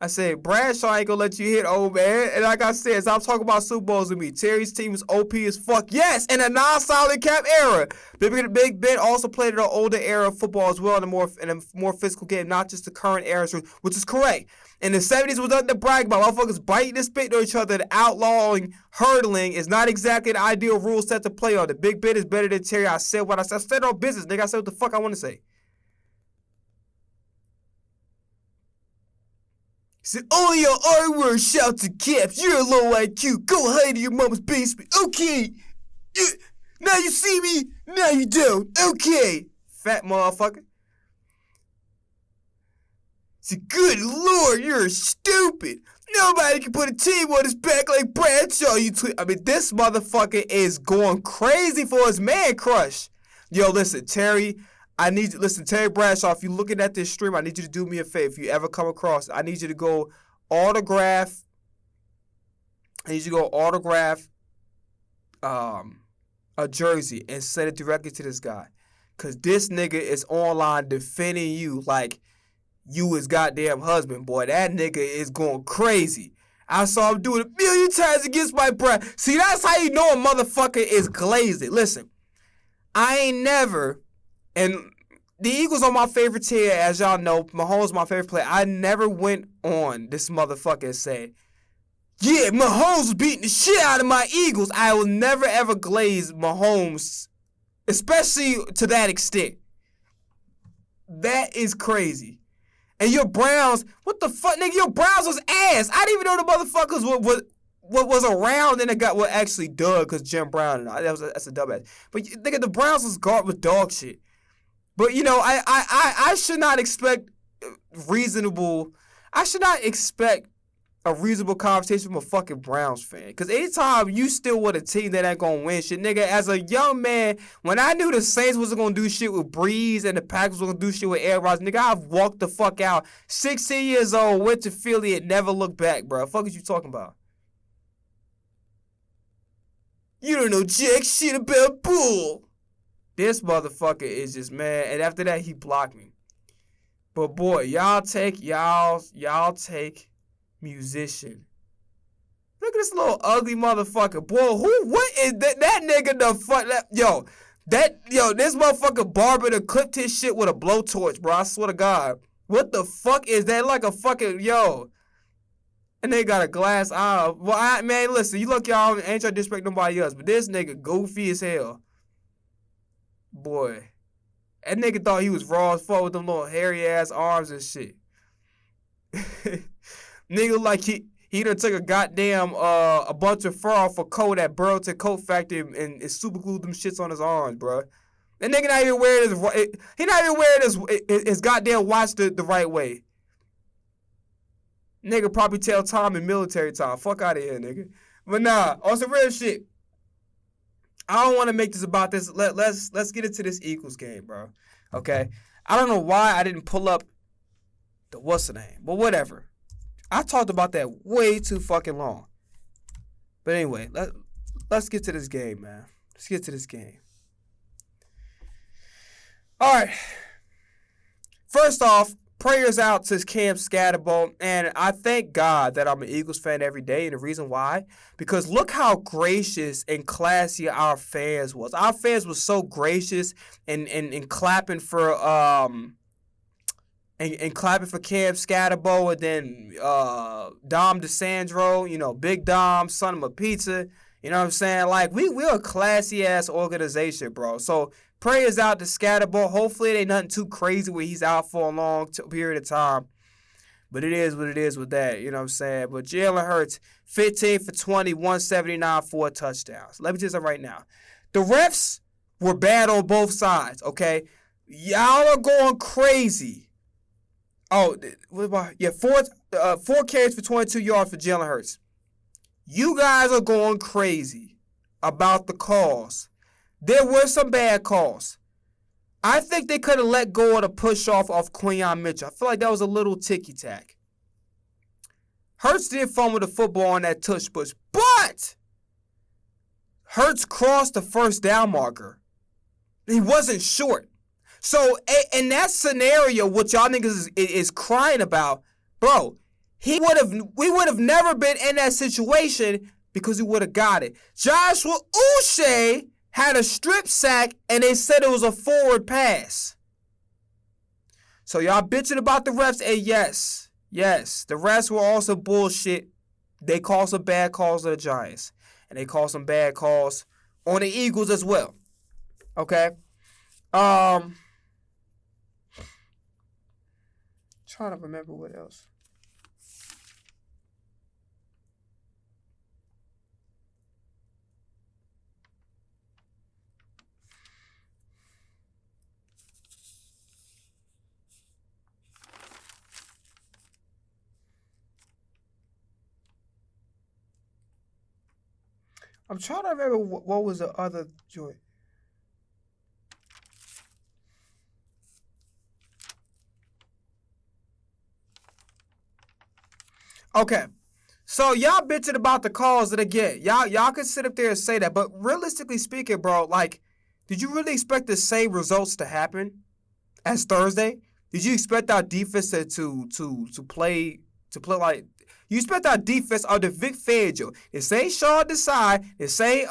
I said, Bradshaw ain't gonna let you hit, old man. And like I said, stop talking about Super Bowls with me. Terry's team is OP as fuck. Yes, in a non-salary cap era. Big Ben also played in an older era of football as well, in a more physical game, not just the current era, which is correct. In the 70s was nothing to brag about. Motherfuckers biting and spitting on each other and outlawing hurdling is not exactly the ideal rule set to play on. The Big Ben is better than Terry. I said what I said. I said on business, nigga. I said what the fuck I want to say. Said, all your R-word shout to caps. You're a low IQ. Go hide in your mama's basement. Okay. Now you see me. Now you don't. Okay. Fat motherfucker. Said, good lord, you're stupid. Nobody can put a team on his back like Bradshaw. This motherfucker is going crazy for his man crush. Yo, listen, Terry. Terry Bradshaw, if you're looking at this stream, I need you to do me a favor. If you ever come across it, I need you to go autograph a jersey and send it directly to this guy. Because this nigga is online defending you like you his goddamn husband, boy. That nigga is going crazy. I saw him do it 1,000,000 times against my brother. See, that's how you know a motherfucker is glazing. Listen, I ain't never, and the Eagles are my favorite team, as y'all know. Mahomes my favorite player. I never went on this motherfucker and said, yeah, Mahomes was beating the shit out of my Eagles. I will never ever glaze Mahomes, especially to that extent. That is crazy. And your Browns, what the fuck, nigga? Your Browns was ass. I didn't even know the motherfuckers what was around and it got what actually dug because Jim Brown and all. That's a dumbass. But nigga, the Browns was dog shit. But you know, I should not expect reasonable. I should not expect a reasonable conversation from a fucking Browns fan. Because anytime you still with a team that ain't gonna win shit, nigga, as a young man, when I knew the Saints wasn't gonna do shit with Breeze and the Packers was gonna do shit with Aaron Rodgers, nigga, I've walked the fuck out. 16 years old, went to Philly and never looked back, bro. Fuck is you talking about? You don't know jack shit about bull. This motherfucker is just mad. And after that, he blocked me. But boy, y'all take musician. Look at this little ugly motherfucker. Boy, what is that nigga the fuck? This motherfucker barber that clipped his shit with a blowtorch, bro. I swear to God. What the fuck is that? Like a fucking, And they got a glass eye. Well, man, listen, you look, y'all, ain't trying to disrespect nobody else, but this nigga goofy as hell. Boy. That nigga thought he was raw as fuck with them little hairy ass arms and shit. Nigga like he done took a goddamn a bunch of fur off a coat at Burlington Coat Factory and super glued them shits on his arms, bro. That nigga not even wearing his goddamn watch the right way. Nigga probably tell time in military time. Fuck out of here, nigga. But nah, on some real shit. I don't want to make this about this. Let's get into this Eagles game, bro. Okay? I don't know why I didn't pull up the what's the name, but whatever. I talked about that way too fucking long. But anyway, let's get to this game, man. Let's get to this game. All right. First off, prayers out to Cam Scatterbo, and I thank God that I'm an Eagles fan every day, and the reason why, because look how gracious and classy our fans was. Our fans was so gracious and clapping for and clapping for Cam Scatterbo, and then Dom DeSandro, Big Dom, son of a pizza. You know what I'm saying? Like, we're a classy-ass organization, bro. So, prayers out to Scatterbo. Hopefully, it ain't nothing too crazy where he's out for a long period of time. But it is what it is with that, you know what I'm saying? But Jalen Hurts, 15 for 20, 179, 4 touchdowns. Let me tell you something right now. The refs were bad on both sides, okay? Y'all are going crazy. Oh, what about, yeah, 4 carries for 22 yards for Jalen Hurts. You guys are going crazy about the calls. There were some bad calls. I think they could have let go of the push-off Quinyon Mitchell. I feel like that was a little ticky-tack. Hurts did fumble the football on that tush push, but Hurts crossed the first down marker. He wasn't short. So, in that scenario, what y'all niggas is crying about, bro, we would have never been in that situation because he would have got it. Joshua Uche had a strip sack, and they said it was a forward pass. So y'all bitching about the refs, and yes, the refs were also bullshit. They called some bad calls to the Giants, and they called some bad calls on the Eagles as well. Okay? Trying to remember what else. I'm trying to remember what was the other joint. Okay, so y'all bitching about the calls that I get. Y'all can sit up there and say that, but realistically speaking, bro, like, did you really expect the same results to happen as Thursday? Did you expect our defense to play like? You expect our defense under Vic Fangio? This ain't Sean Desai. This ain't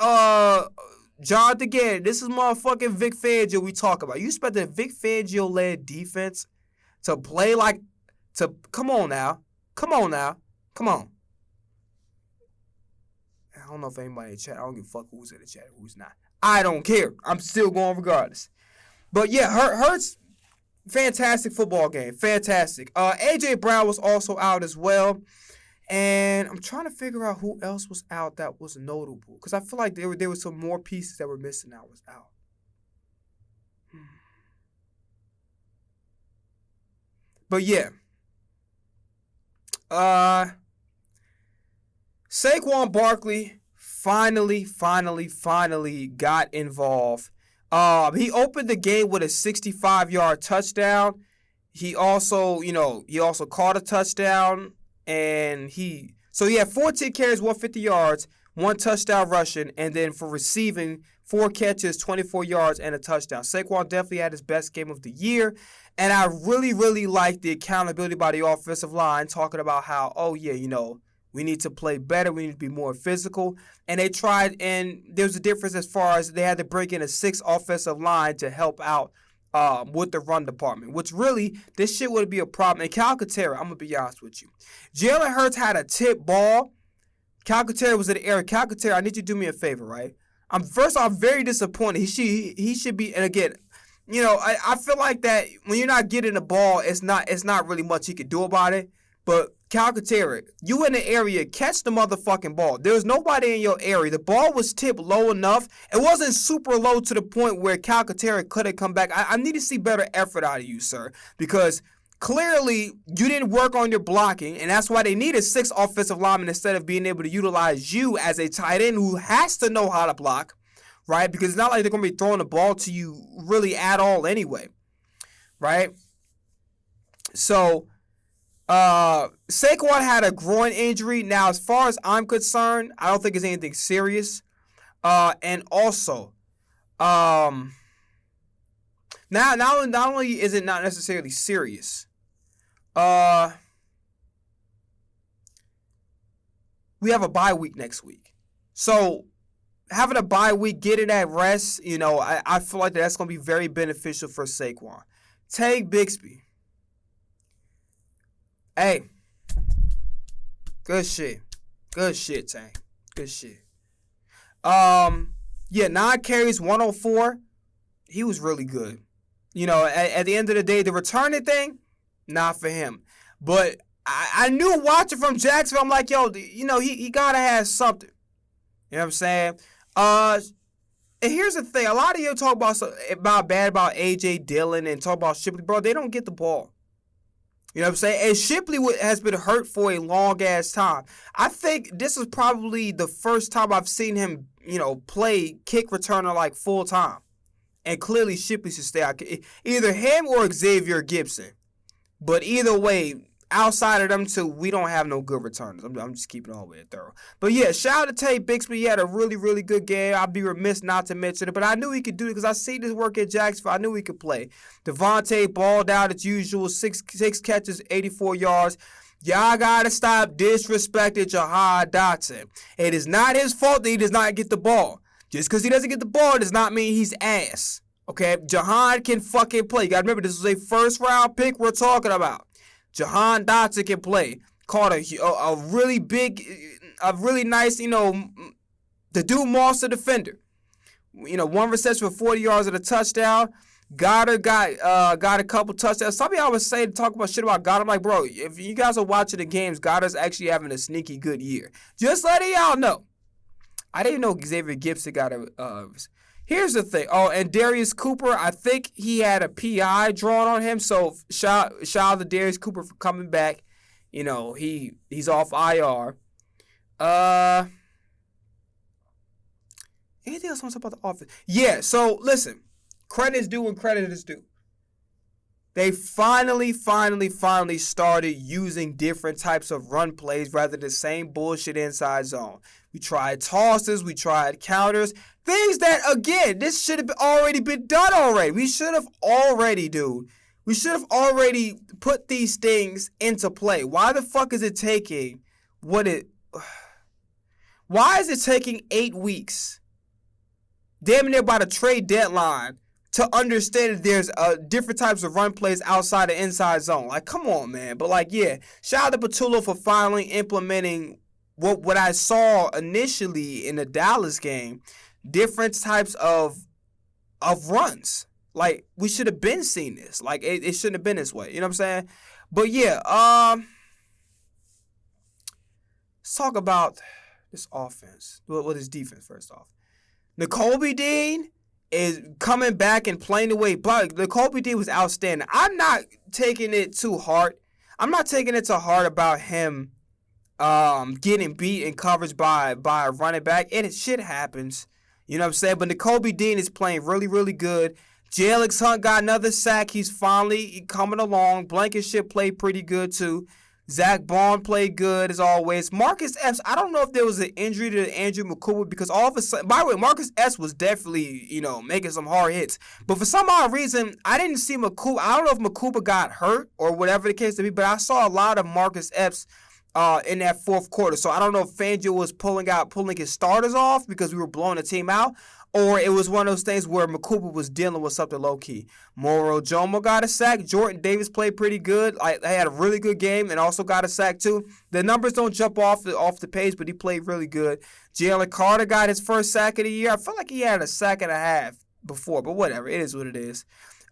John DeGay. This is motherfucking Vic Fangio we talk about. You expect the Vic Fangio led defense to play like come on now. Come on. I don't know if anybody in the chat. I don't give a fuck who's in the chat, who's not. I don't care. I'm still going regardless. But yeah, Hurts, fantastic football game. Fantastic. A.J. Brown was also out as well. And I'm trying to figure out who else was out that was notable. Because I feel like there were some more pieces that were missing that was out. But yeah. Saquon Barkley finally got involved. He opened the game with a 65-yard touchdown. He also caught a touchdown, and he had 14 carries, 150 yards, 1 touchdown rushing, and then for receiving, 4 catches, 24 yards, and a touchdown. Saquon definitely had his best game of the year, and I really like the accountability by the offensive line, talking about how, we need to play better. We need to be more physical. And they tried, and there's a difference as far as they had to bring in a 6th offensive line to help out with the run department, which really, this shit would be a problem. And Calcaterra, I'm going to be honest with you. Jalen Hurts had a tip ball. Calcaterra was in the air. Calcaterra, I need you to do me a favor, right? I'm very disappointed. He should be, and again, I feel like that when you're not getting the ball, it's not really much he could do about it. But Calcaterra, you in the area, catch the motherfucking ball. There was nobody in your area. The ball was tipped low enough. It wasn't super low to the point where Calcaterra couldn't come back. I need to see better effort out of you, sir, because clearly you didn't work on your blocking, and that's why they needed 6 offensive linemen instead of being able to utilize you as a tight end who has to know how to block, right? Because it's not like they're going to be throwing the ball to you really at all anyway, right? So Saquon had a groin injury. Now, as far as I'm concerned, I don't think it's anything serious. And also, not only is it not necessarily serious, we have a bye week next week. So having a bye week, getting that rest, I feel like that's going to be very beneficial for Saquon. Tay Bixby. Hey, good shit, Tank. Good shit. 9 carries, 104. He was really good. At the end of the day, the returning thing, not for him. But I knew watching from Jacksonville, I'm like, he gotta have something. You know what I'm saying? And here's the thing: a lot of you talk about A.J. Dillon and talk about Shipley, bro. They don't get the ball. You know what I'm saying? And Shipley has been hurt for a long-ass time. I think this is probably the first time I've seen him, play kick returner like full-time. And clearly Shipley should stay out. Either him or Xavier Gibson. But either way, outside of them two, we don't have no good returners. I'm just keeping it all the way thorough. But yeah, shout out to Tay Bixby. He had a really good game. I'd be remiss not to mention it. But I knew he could do it because I seen his work at Jacksonville. I knew he could play. Devontae balled out as usual. 6 catches, 84 yards. Y'all got to stop disrespecting Jahan Dotson. It is not his fault that he does not get the ball. Just because he doesn't get the ball does not mean he's ass. Okay? Jahan can fucking play. You got to remember, this was a first-round pick we're talking about. Jahan Dotson can play. Caught a really big, a really nice, the dude monster defender. 1 reception for 40 yards and a touchdown. Goddard got a couple touchdowns. Some of y'all was saying, talk about shit about Goddard. I'm like, bro, if you guys are watching the games, Goddard's actually having a sneaky good year. Just letting y'all know. I didn't know Xavier Gibson got a. Here's the thing. Oh, and Darius Cooper, I think he had a PI drawn on him. So shout out to Darius Cooper for coming back. He's off IR. Anything else I want to talk about the offense? Yeah, so listen. Credit is due when credit is due. They finally started using different types of run plays rather than the same bullshit inside zone. We tried tosses, we tried counters, things that, again, this should have already been done already. We should have already, dude, We should have already put these things into play. Why the fuck is it taking why is it taking 8 weeks, damn near by the trade deadline, to understand that there's different types of run plays outside the inside zone? Like, come on, man. But, like, yeah, shout out to Patullo for finally implementing what I saw initially in the Dallas game, different types of runs. Like, we should have been seeing this. Like, it shouldn't have been this way. You know what I'm saying? But, yeah, let's talk about this offense. Well, this defense, first off. Nakobe Dean is coming back and playing the way. But Nakobe Dean was outstanding. I'm not taking it too hard. I'm not taking it to heart about him getting beat in coverage by a running back. And shit happens. You know what I'm saying? But Nakobe Dean is playing really, really good. J.Alex Hunt got another sack. He's finally coming along. Blankenship played pretty good, too. Zach Bond played good, as always. Marcus Epps, I don't know if there was an injury to Andrew McCooper, because all of a sudden, by the way, Marcus Epps was definitely, making some hard hits. But for some odd reason, I didn't see McCooper. I don't know if McCooper got hurt or whatever the case to be, but I saw a lot of Marcus Epps in that fourth quarter. So I don't know if Fangio was pulling his starters off because we were blowing the team out, or it was one of those things where McCooper was dealing with something low-key. Moro Jomo got a sack. Jordan Davis played pretty good. They had a really good game and also got a sack, too. The numbers don't jump off the page, but he played really good. Jalen Carter got his first sack of the year. I felt like he had a sack and a half before, but whatever. It is what it is.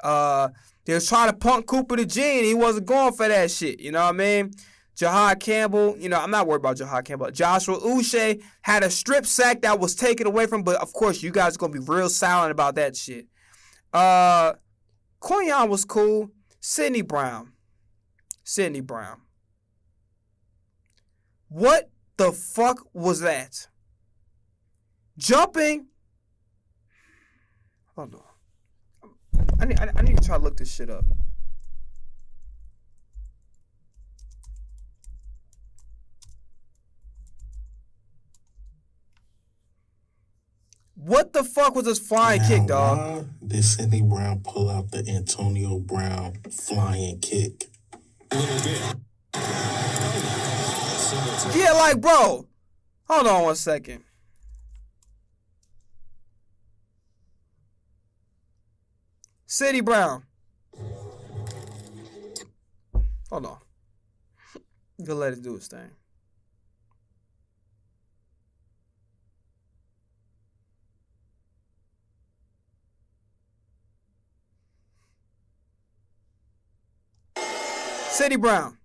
They was trying to punk Cooper to Gene. He wasn't going for that shit. You know what I mean? Jahad Campbell, I'm not worried about Jahad Campbell. Joshua Uche had a strip sack that was taken away from, but of course you guys are going to be real silent about that shit. Quinyon was cool. Sidney Brown. What the fuck was that? Jumping. Hold on. I need to try to look this shit up. What the fuck was this flying kick, dog? Did Sidney Brown pull out the Antonio Brown flying kick? Yeah, like, bro. Hold on 1 second. Sidney Brown. Hold on. You gonna let it do its thing. Sidney Brown.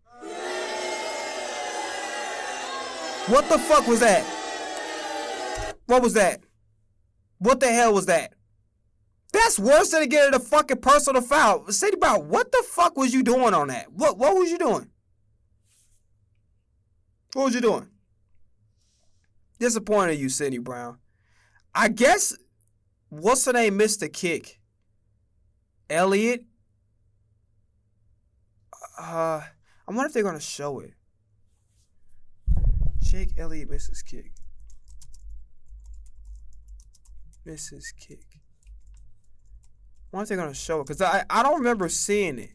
What the fuck was that? What was that? What the hell was that? That's worse than getting a fucking personal foul. Sidney Brown, what the fuck was you doing on that? What was you doing? What was you doing? Disappointed in you, Sidney Brown. I guess, what's her name missed the kick? Elliott? I wonder if they're going to show it. Jake Elliott misses kick. Misses kick. I wonder if they're going to show it, because I don't remember seeing it.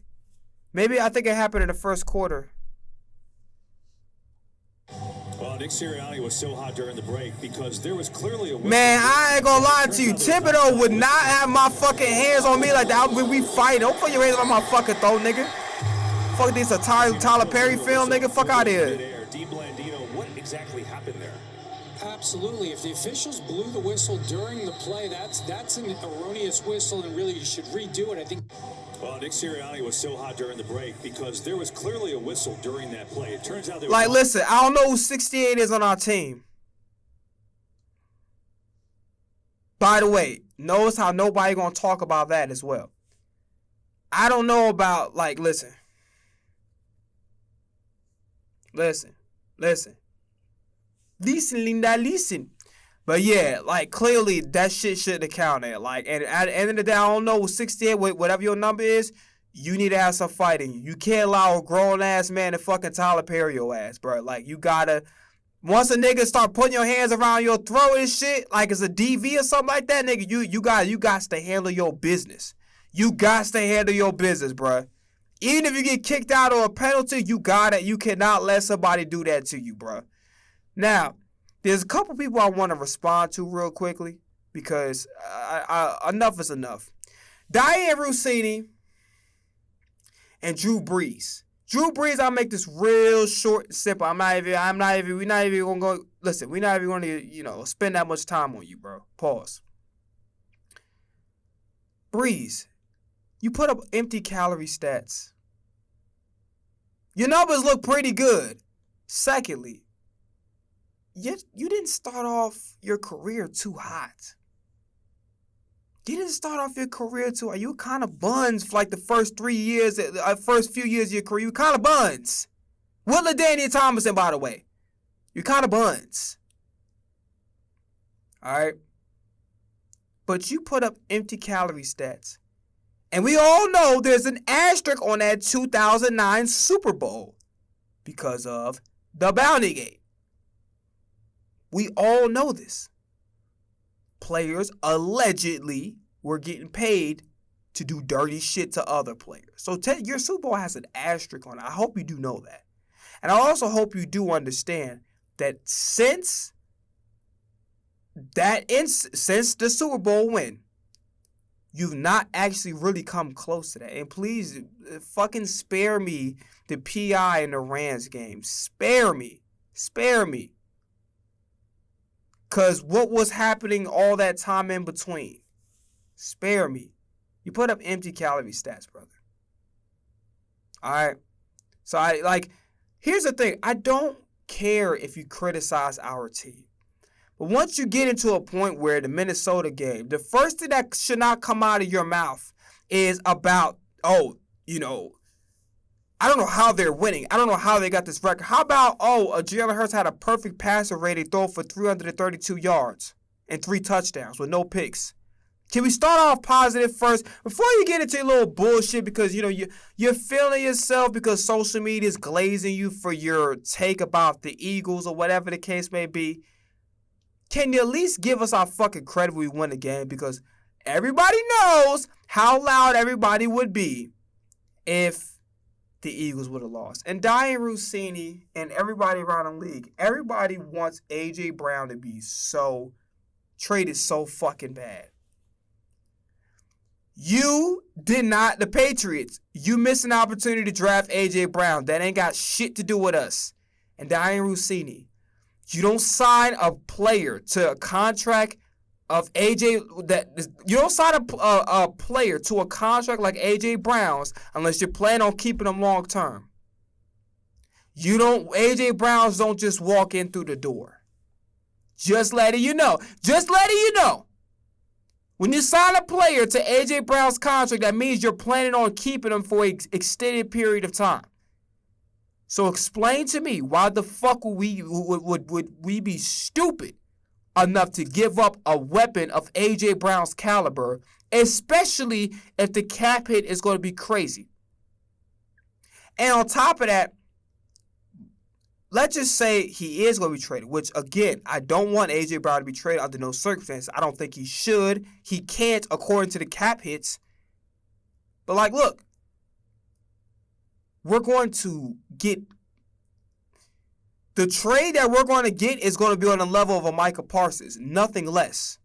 Maybe I think it happened in the first quarter. Well, Nick Sirianni was so hot during the break because there was clearly a... Man, I ain't gonna lie to you. Thibodeau would not have my fucking hands on me like that when we fight. Don't put your hands on my fucking throat, nigga. Fuck this, a Tyler Perry film, nigga. Fuck out of here. Dean Blandino, what exactly happened there? Absolutely. If the officials blew the whistle during the play, that's an erroneous whistle, and really you should redo it. I think... Well, Nick Sirianni was so hot during the break because there was clearly a whistle during that play. It turns out... Like, listen, I don't know who 68 is on our team. By the way, notice how nobody gonna talk about that as well. I don't know about, like, listen. Listen. Listen, Linda, listen. But yeah, like, clearly that shit shouldn't have counted. Like, and at the end of the day, I don't know, with 68, whatever your number is, you need to have some fighting. You can't allow a grown-ass man to fucking Tyler Perry your ass, bro. Like, you gotta... Once a nigga start putting your hands around your throat and shit, like it's a DV or something like that, nigga, you got to handle your business. You got to handle your business, bro. Even if you get kicked out or a penalty, you cannot let somebody do that to you, bro. Now, there's a couple people I want to respond to real quickly because enough is enough. Diane Rossini and Drew Brees. Drew Brees, I'll make this real short and simple. We're not even gonna go. Listen, we're not even gonna, spend that much time on you, bro. Pause. Brees, you put up empty calorie stats. Your numbers look pretty good. Secondly, you didn't start off your career too hot. You didn't start off your career too hot. You kind of buns for like the first few years of your career. You kind of buns. With LaDainian Tomlinson, by the way. You kind of buns. All right? But you put up empty calorie stats. And we all know there's an asterisk on that 2009 Super Bowl because of the Bounty Gate. We all know this. Players allegedly were getting paid to do dirty shit to other players. So your Super Bowl has an asterisk on it. I hope you do know that. And I also hope you do understand that since the Super Bowl win, you've not actually really come close to that. And please fucking spare me the PI in the Rams game. Spare me. Because what was happening all that time in between? Spare me. You put up empty calorie stats, brother. All right? So, here's the thing. I don't care if you criticize our team. But once you get into a point where the Minnesota game, the first thing that should not come out of your mouth is about, I don't know how they're winning. I don't know how they got this record. How about, Jalen Hurts had a perfect passer rating throw for 332 yards and 3 touchdowns with no picks. Can we start off positive first before you get into your little bullshit because, you're feeling yourself because social media is glazing you for your take about the Eagles or whatever the case may be? Can you at least give us our fucking credit when we win the game? Because everybody knows how loud everybody would be if the Eagles would have lost. And Diane Rossini and everybody around the league, everybody wants A.J. Brown to be traded so fucking bad. You did not, the Patriots, you missed an opportunity to draft A.J. Brown. That ain't got shit to do with us. And Diane Rossini, you don't sign a player to a contract of AJ. You don't sign a player to a contract like AJ Brown's unless you're planning on keeping them long term. AJ Browns don't just walk in through the door. Just letting you know. When you sign a player to AJ Brown's contract, that means you're planning on keeping them for an extended period of time. So explain to me why the fuck would we be stupid enough to give up a weapon of A.J. Brown's caliber, especially if the cap hit is going to be crazy. And on top of that, let's just say he is going to be traded, which, again, I don't want A.J. Brown to be traded under no circumstances. I don't think he should. He can't, according to the cap hits. But, look. We're going to get the trade that we're going to get is going to be on the level of a Micah Parsons, nothing less.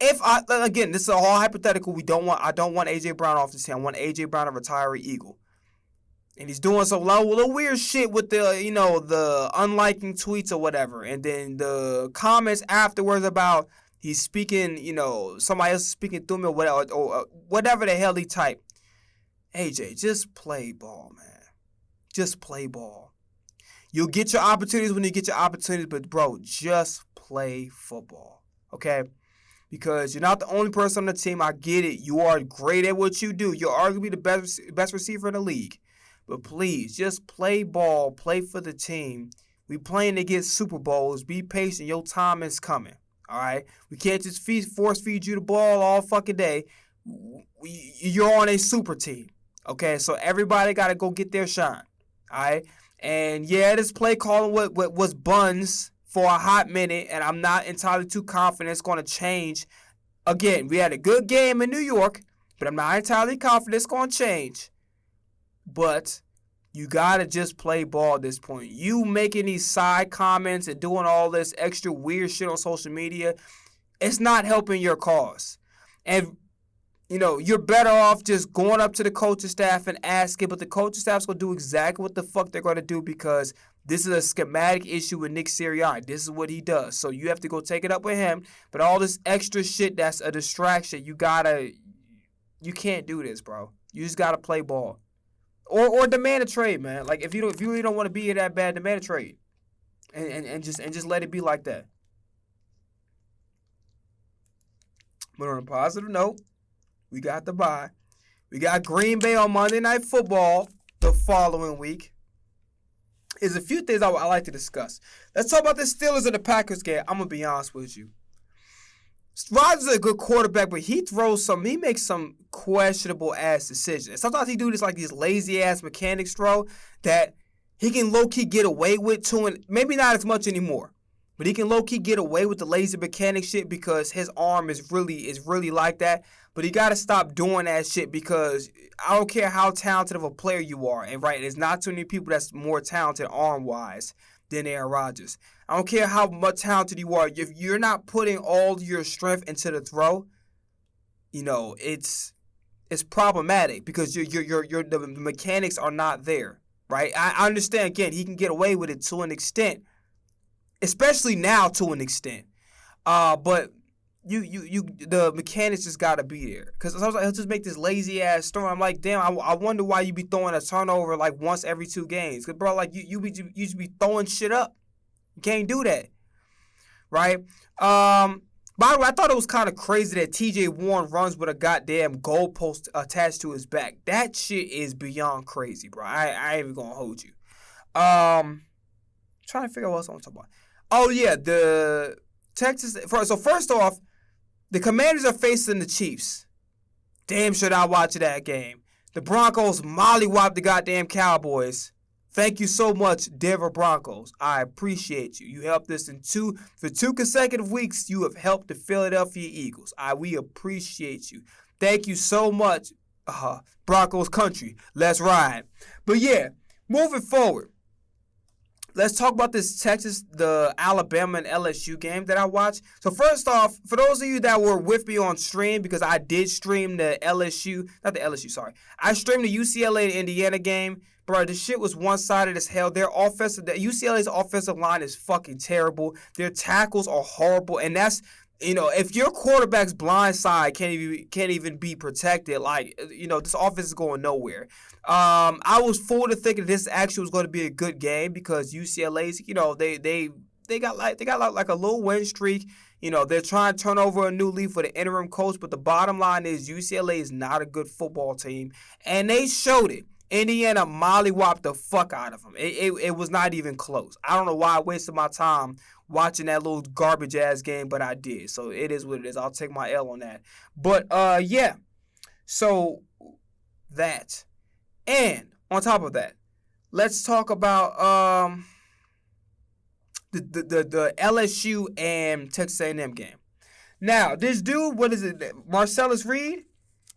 This is all hypothetical. I don't want AJ Brown off the team. I want AJ Brown a retiree Eagle, and he's doing some little weird shit with the unliking tweets or whatever, and then the comments afterwards about he's speaking, somebody else is speaking through me or whatever the hell he typed. AJ, just play ball, man. Just play ball. You'll get your opportunities when you get your opportunities, but, bro, just play football, okay? Because you're not the only person on the team. I get it. You are great at what you do. You're arguably the best receiver in the league. But please, just play ball. Play for the team. We playing to get Super Bowls. Be patient. Your time is coming, all right? We can't just force feed you the ball all fucking day. You're on a super team, okay? So everybody got to go get their shine. All right, and this play calling was buns for a hot minute, and I'm not entirely too confident it's going to change. Again, we had a good game in New York, but I'm not entirely confident it's going to change. but you gotta just play ball at this point. You making these side comments and doing all this extra weird shit on social media, it's not helping your cause. And, you're better off just going up to the coaching staff and asking, but the coaching staff's going to do exactly what the fuck they're going to do because this is a schematic issue with Nick Sirianni. This is what he does. So you have to go take it up with him. But all this extra shit that's a distraction, you can't do this, bro. You just got to play ball. Or demand a trade, man. Like, if you really don't want to be here that bad, demand a trade. And just let it be like that. But on a positive note, we got the bye. We got Green Bay on Monday Night Football the following week. There's a few things I like to discuss. Let's talk about the Steelers and the Packers game. I'm going to be honest with you. Rodgers is a good quarterback, but he makes some questionable ass decisions. Sometimes he do this like these lazy ass mechanics throw that he can low key get away with too, and maybe not as much anymore. But he can low key get away with the lazy mechanic shit because his arm is really like that. But he gotta stop doing that shit because I don't care how talented of a player you are, and right, there's not too many people that's more talented arm wise than Aaron Rodgers. I don't care how much talented you are. If you're not putting all your strength into the throw, it's problematic because the mechanics are not there, right? I understand, again, he can get away with it to an extent, especially now to an extent. But the mechanics just gotta be there. Cause sometimes he'll just make this lazy ass throw. I'm like, damn, I wonder why you be throwing a turnover like once every 2 games. Cause bro, like you should be throwing shit up. You can't do that, right? By the way, I thought it was kind of crazy that T.J. Warren runs with a goddamn goalpost attached to his back. That shit is beyond crazy, bro. I ain't even gonna hold you. Trying to figure out what else I'm talking about. Oh yeah, the Texas. So first off, the Commanders are facing the Chiefs. Damn, should I watch that game? The Broncos mollywopped the goddamn Cowboys. Thank you so much, Denver Broncos. I appreciate you. You helped us for 2 consecutive weeks. You have helped the Philadelphia Eagles. We appreciate you. Thank you so much, Broncos country. Let's ride. But yeah, moving forward. Let's talk about this the Alabama and LSU game that I watched. So first off, for those of you that were with me on stream, because I did stream I streamed the UCLA and Indiana game. Bro, this shit was one-sided as hell. UCLA's offensive line is fucking terrible. Their tackles are horrible, and that's, if your quarterback's blind side can't even be protected, this offense is going nowhere. I was fooled to thinking this actually was going to be a good game because UCLA's, they got like a little win streak. They're trying to turn over a new leaf for the interim coach, but the bottom line is UCLA is not a good football team, and they showed it. Indiana mollywopped the fuck out of them. It was not even close. I don't know why I wasted my time watching that little garbage-ass game, but I did. So it is what it is. I'll take my L on that. But, yeah. So, that. And, on top of that, let's talk about the LSU and Texas A&M game. Now, this dude, what is it, Marcellus Reed?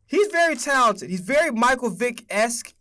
He's very talented. He's very Michael Vick-esque.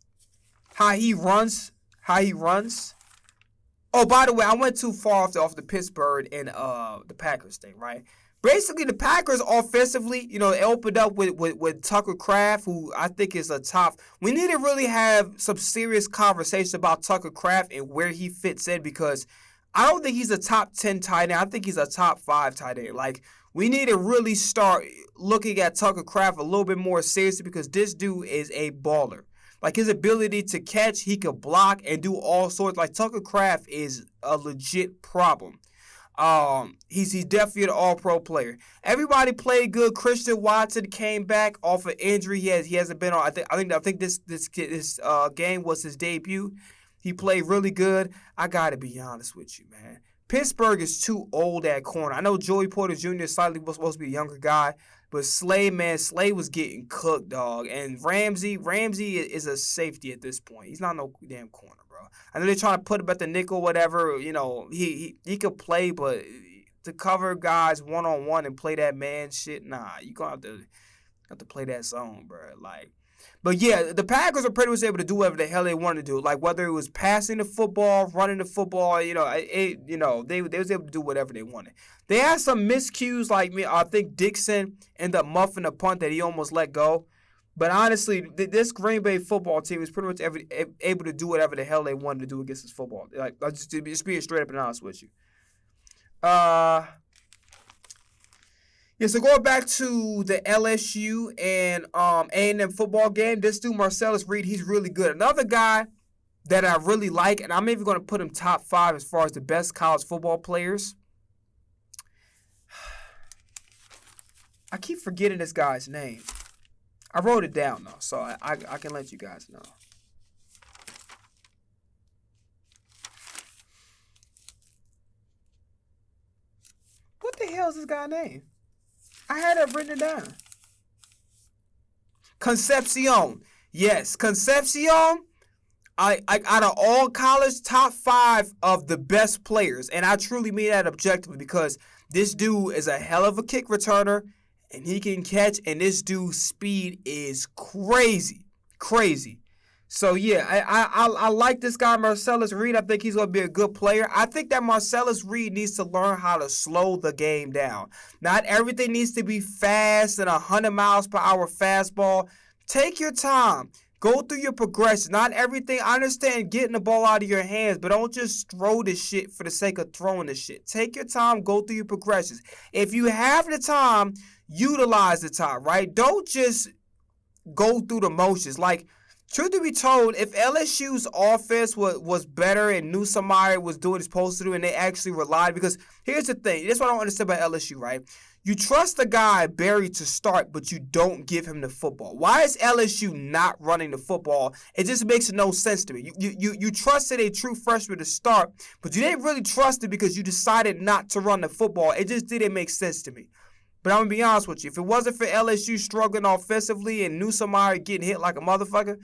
How he runs. Oh, by the way, I went too far off the Pittsburgh and the Packers thing, right? Basically, the Packers offensively, they opened up with Tucker Kraft, who I think is a top. We need to really have some serious conversation about Tucker Kraft and where he fits in because I don't think he's a top 10 tight end. I think he's a top 5 tight end. Like, we need to really start looking at Tucker Kraft a little bit more seriously because this dude is a baller. Like, his ability to catch, he could block and do all sorts. Like, Tucker Kraft is a legit problem. He's definitely an all-pro player. Everybody played good. Christian Watson came back off an injury. He hasn't been on. I think this game was his debut. He played really good. I gotta be honest with you, man. Pittsburgh is too old at corner. I know Joey Porter Jr. is slightly supposed to be a younger guy. But Slay was getting cooked, dog. And Ramsey is a safety at this point. He's not no damn corner, bro. I know they're trying to put him at the nickel, whatever. He could play, but to cover guys one-on-one and play that man shit, nah. You gonna have to play that zone, bro. Like, But yeah, the Packers were pretty much able to do whatever the hell they wanted to do. Like whether it was passing the football, running the football, they was able to do whatever they wanted. They had some miscues, like me. I think Dixon ended up muffing a punt that he almost let go. But honestly, this Green Bay football team is pretty much able to do whatever the hell they wanted to do against this football. Like just being straight up and honest with you. Yeah, so going back to the LSU and A&M football game, this dude Marcellus Reed, he's really good. Another guy that I really like, and I'm even going to put him top 5 as far as the best college football players. I keep forgetting this guy's name. I wrote it down though, so I can let you guys know. What the hell is this guy's name? I had it written down. Concepcion. Yes, Concepcion. I out of all college, top 5 of the best players. And I truly mean that objectively because this dude is a hell of a kick returner and he can catch, and this dude's speed is crazy. Crazy. So, yeah, I like this guy, Marcellus Reed. I think he's going to be a good player. I think that Marcellus Reed needs to learn how to slow the game down. Not everything needs to be fast and 100 miles per hour fastball. Take your time. Go through your progression. Not everything. I understand getting the ball out of your hands, but don't just throw the shit for the sake of throwing the shit. Take your time. Go through your progressions. If you have the time, utilize the time, right? Don't just go through the motions. Like, truth to be told, if LSU's offense was better and knew somebody was doing what he's supposed to do and they actually relied, because here's the thing, this is what I don't understand about LSU, right? You trust the guy, Barry, to start, but you don't give him the football. Why is LSU not running the football? It just makes no sense to me. You trusted a true freshman to start, but you didn't really trust it because you decided not to run the football. It just didn't make sense to me. But I'm going to be honest with you. If it wasn't for LSU struggling offensively and Newsomar getting hit like a motherfucker,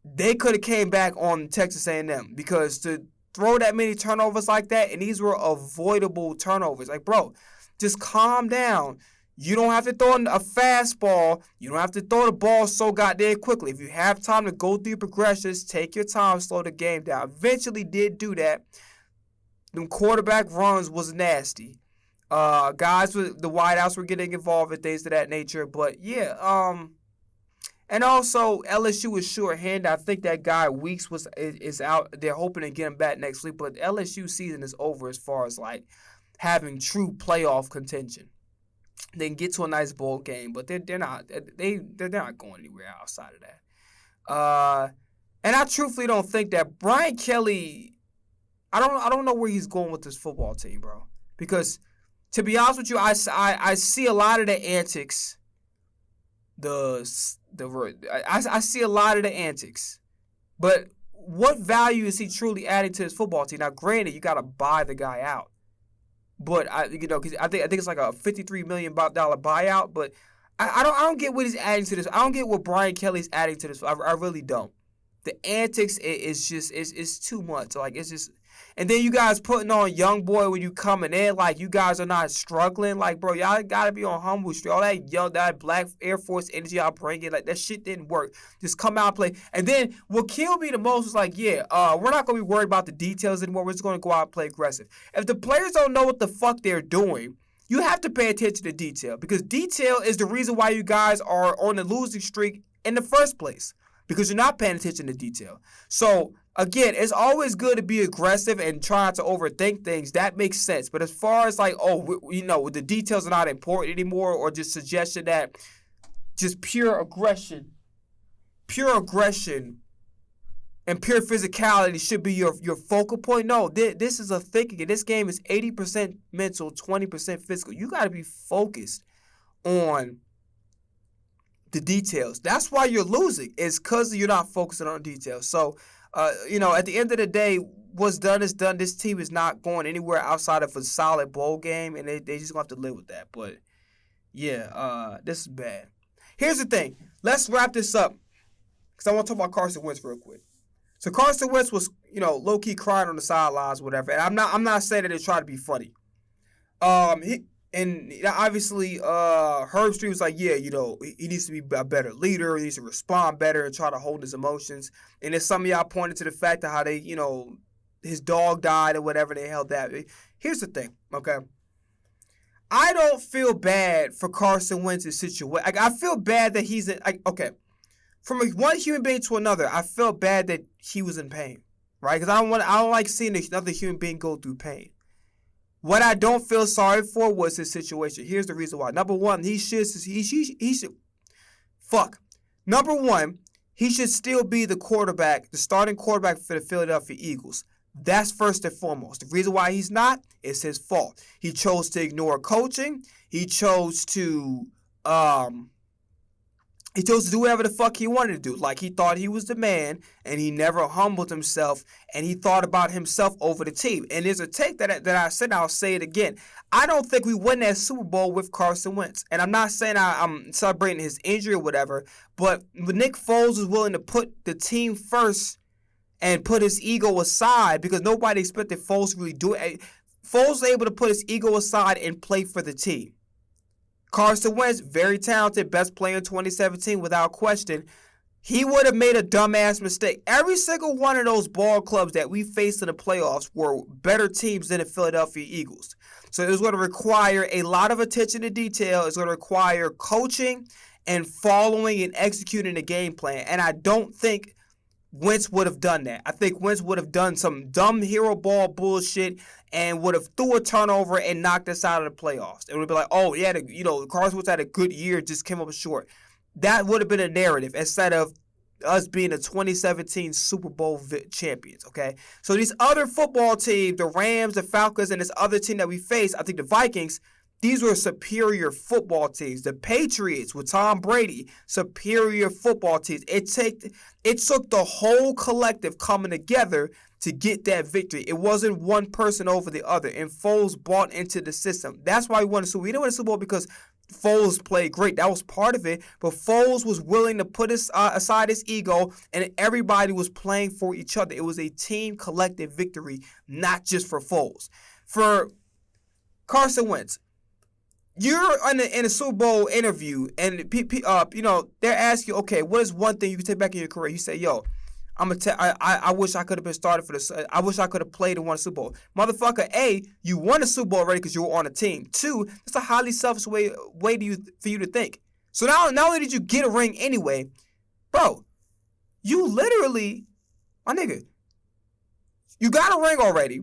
they could have came back on Texas A&M, because to throw that many turnovers like that, and these were avoidable turnovers. Like, bro, just calm down. You don't have to throw a fastball. You don't have to throw the ball so goddamn quickly. If you have time to go through your progressions, take your time, slow the game down. Eventually did do that. Them quarterback runs was nasty. Guys with the wideouts were getting involved and things of that nature. But yeah, and also LSU was short-handed. I think that guy Weeks is out. They're hoping to get him back next week. But LSU season is over as far as like having true playoff contention. They can get to a nice bowl game, but they're not going anywhere outside of that. And I truthfully don't think that Brian Kelly. I don't know where he's going with this football team, bro. Because to be honest with you, I see a lot of the antics. I see a lot of the antics, but what value is he truly adding to his football team? Now, granted, you got to buy the guy out, but because I think it's like a $53 million buyout. But I don't get what he's adding to this. I don't get what Brian Kelly's adding to this. I really don't. The antics is just it's too much. Like, it's just. And then you guys putting on young boy when you coming in, like you guys are not struggling. Like, bro, y'all gotta be on humble street. All that black Air Force energy y'all bringing, like that shit didn't work. Just come out and play. And then what killed me the most was like, we're not gonna be worried about the details anymore. We're just gonna go out and play aggressive. If the players don't know what the fuck they're doing, you have to pay attention to detail, because detail is the reason why you guys are on the losing streak in the first place, because you're not paying attention to detail. So again, it's always good to be aggressive and try not to overthink things. That makes sense. But as far as like, the details are not important anymore, or just suggestion that just pure aggression and pure physicality should be your focal point. No, this is a thinking. And this game is 80% mental, 20% physical. You got to be focused on the details. That's why you're losing. It's because you're not focusing on details. So, at the end of the day, what's done is done. This team is not going anywhere outside of a solid bowl game, and they just going to have to live with that. But, yeah, this is bad. Here's the thing. Let's wrap this up, because I want to talk about Carson Wentz real quick. So Carson Wentz was, low-key crying on the sidelines, whatever. And I'm not saying that they're trying to be funny. And obviously, Herb Street was like, yeah, he needs to be a better leader. He needs to respond better and try to hold his emotions. And then some of y'all pointed to the fact of how they, his dog died or whatever. They held that. Here's the thing, okay? I don't feel bad for Carson Wentz's situation. I feel bad that he's in. Okay, from one human being to another, I felt bad that he was in pain, right? Because I don't like seeing another human being go through pain. What I don't feel sorry for was his situation. Here's the reason why. Number one, he should. Number one, he should still be the starting quarterback for the Philadelphia Eagles. That's first and foremost. The reason why he's not is his fault. He chose to ignore coaching. He chose to do whatever the fuck he wanted to do. Like, he thought he was the man, and he never humbled himself, and he thought about himself over the team. And there's a take that I said, I'll say it again. I don't think we win that Super Bowl with Carson Wentz. And I'm not saying I'm celebrating his injury or whatever, but Nick Foles was willing to put the team first and put his ego aside because nobody expected Foles to really do it. Foles was able to put his ego aside and play for the team. Carson Wentz, very talented, best player in 2017 without question. He would have made a dumbass mistake. Every single one of those ball clubs that we faced in the playoffs were better teams than the Philadelphia Eagles. So it was going to require a lot of attention to detail. It's going to require coaching and following and executing the game plan. And I don't think Wentz would have done that. I think Wentz would have done some dumb hero ball bullshit and would have threw a turnover and knocked us out of the playoffs. It would be like, oh, yeah, Carson Wentz had a good year, just came up short. That would have been a narrative instead of us being the 2017 Super Bowl champions, okay? So these other football teams, the Rams, the Falcons, and this other team that we faced, I think the Vikings, these were superior football teams. The Patriots with Tom Brady, superior football teams. It took the whole collective coming together to get that victory. It wasn't one person over the other, and Foles bought into the system. That's why we won the Super Bowl. We didn't win the Super Bowl because Foles played great. That was part of it, but Foles was willing to put aside his ego, and everybody was playing for each other. It was a team collective victory, not just for Foles. For Carson Wentz, you're in a Super Bowl interview, and they're asking you, okay, what is one thing you can take back in your career? You say, yo, I wish I could have been started for this. I wish I could have played and won a Super Bowl. Motherfucker, A, you won a Super Bowl already because you were on a team. 2, that's a highly selfish way for you to think. So not only did you get a ring anyway, bro, you literally, my nigga, you got a ring already.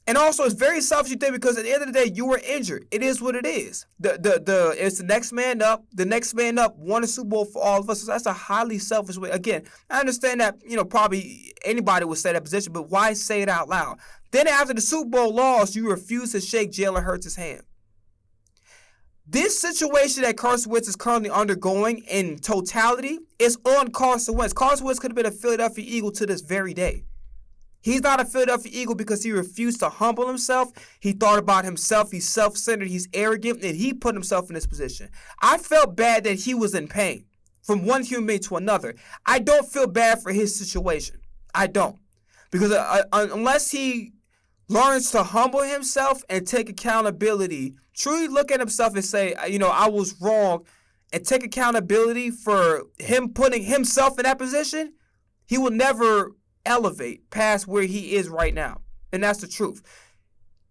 And also, it's very selfish thing because at the end of the day, you were injured. It is what it is. It's the next man up. The next man up won a Super Bowl for all of us. So that's a highly selfish way. Again, I understand that probably anybody would say that position, but why say it out loud? Then after the Super Bowl loss, you refuse to shake Jalen Hurts' hand. This situation that Carson Wentz is currently undergoing in totality is on Carson Wentz. Carson Wentz could have been a Philadelphia Eagle to this very day. He's not a Philadelphia Eagle because he refused to humble himself. He thought about himself. He's self-centered. He's arrogant, and he put himself in this position. I felt bad that he was in pain from one human being to another. I don't feel bad for his situation. I don't. Because unless he learns to humble himself and take accountability, truly look at himself and say, I was wrong, and take accountability for him putting himself in that position, he will never elevate past where he is right now. And that's the truth.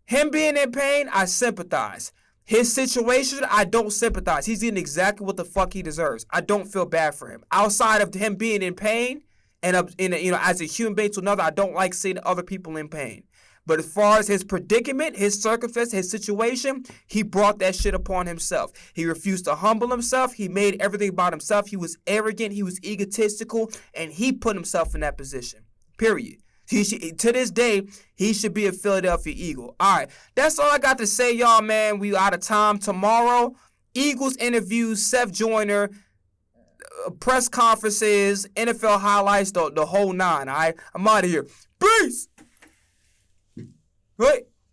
Him being in pain, I sympathize. His situation, I don't sympathize. He's getting exactly what the fuck he deserves. I don't feel bad for him. Outside of him being in pain, and as a human being to another, I don't like seeing other people in pain. But as far as his predicament, his circumstance, his situation, he brought that shit upon himself. He refused to humble himself. He made everything about himself. He was arrogant. He was egotistical, and he put himself in that position. Period. To this day, he should be a Philadelphia Eagle. All right, that's all I got to say, y'all, man. We out of time. Tomorrow, Eagles interviews, Seth Joyner, press conferences, NFL highlights, the whole nine. All right, I'm out of here. Peace. Right.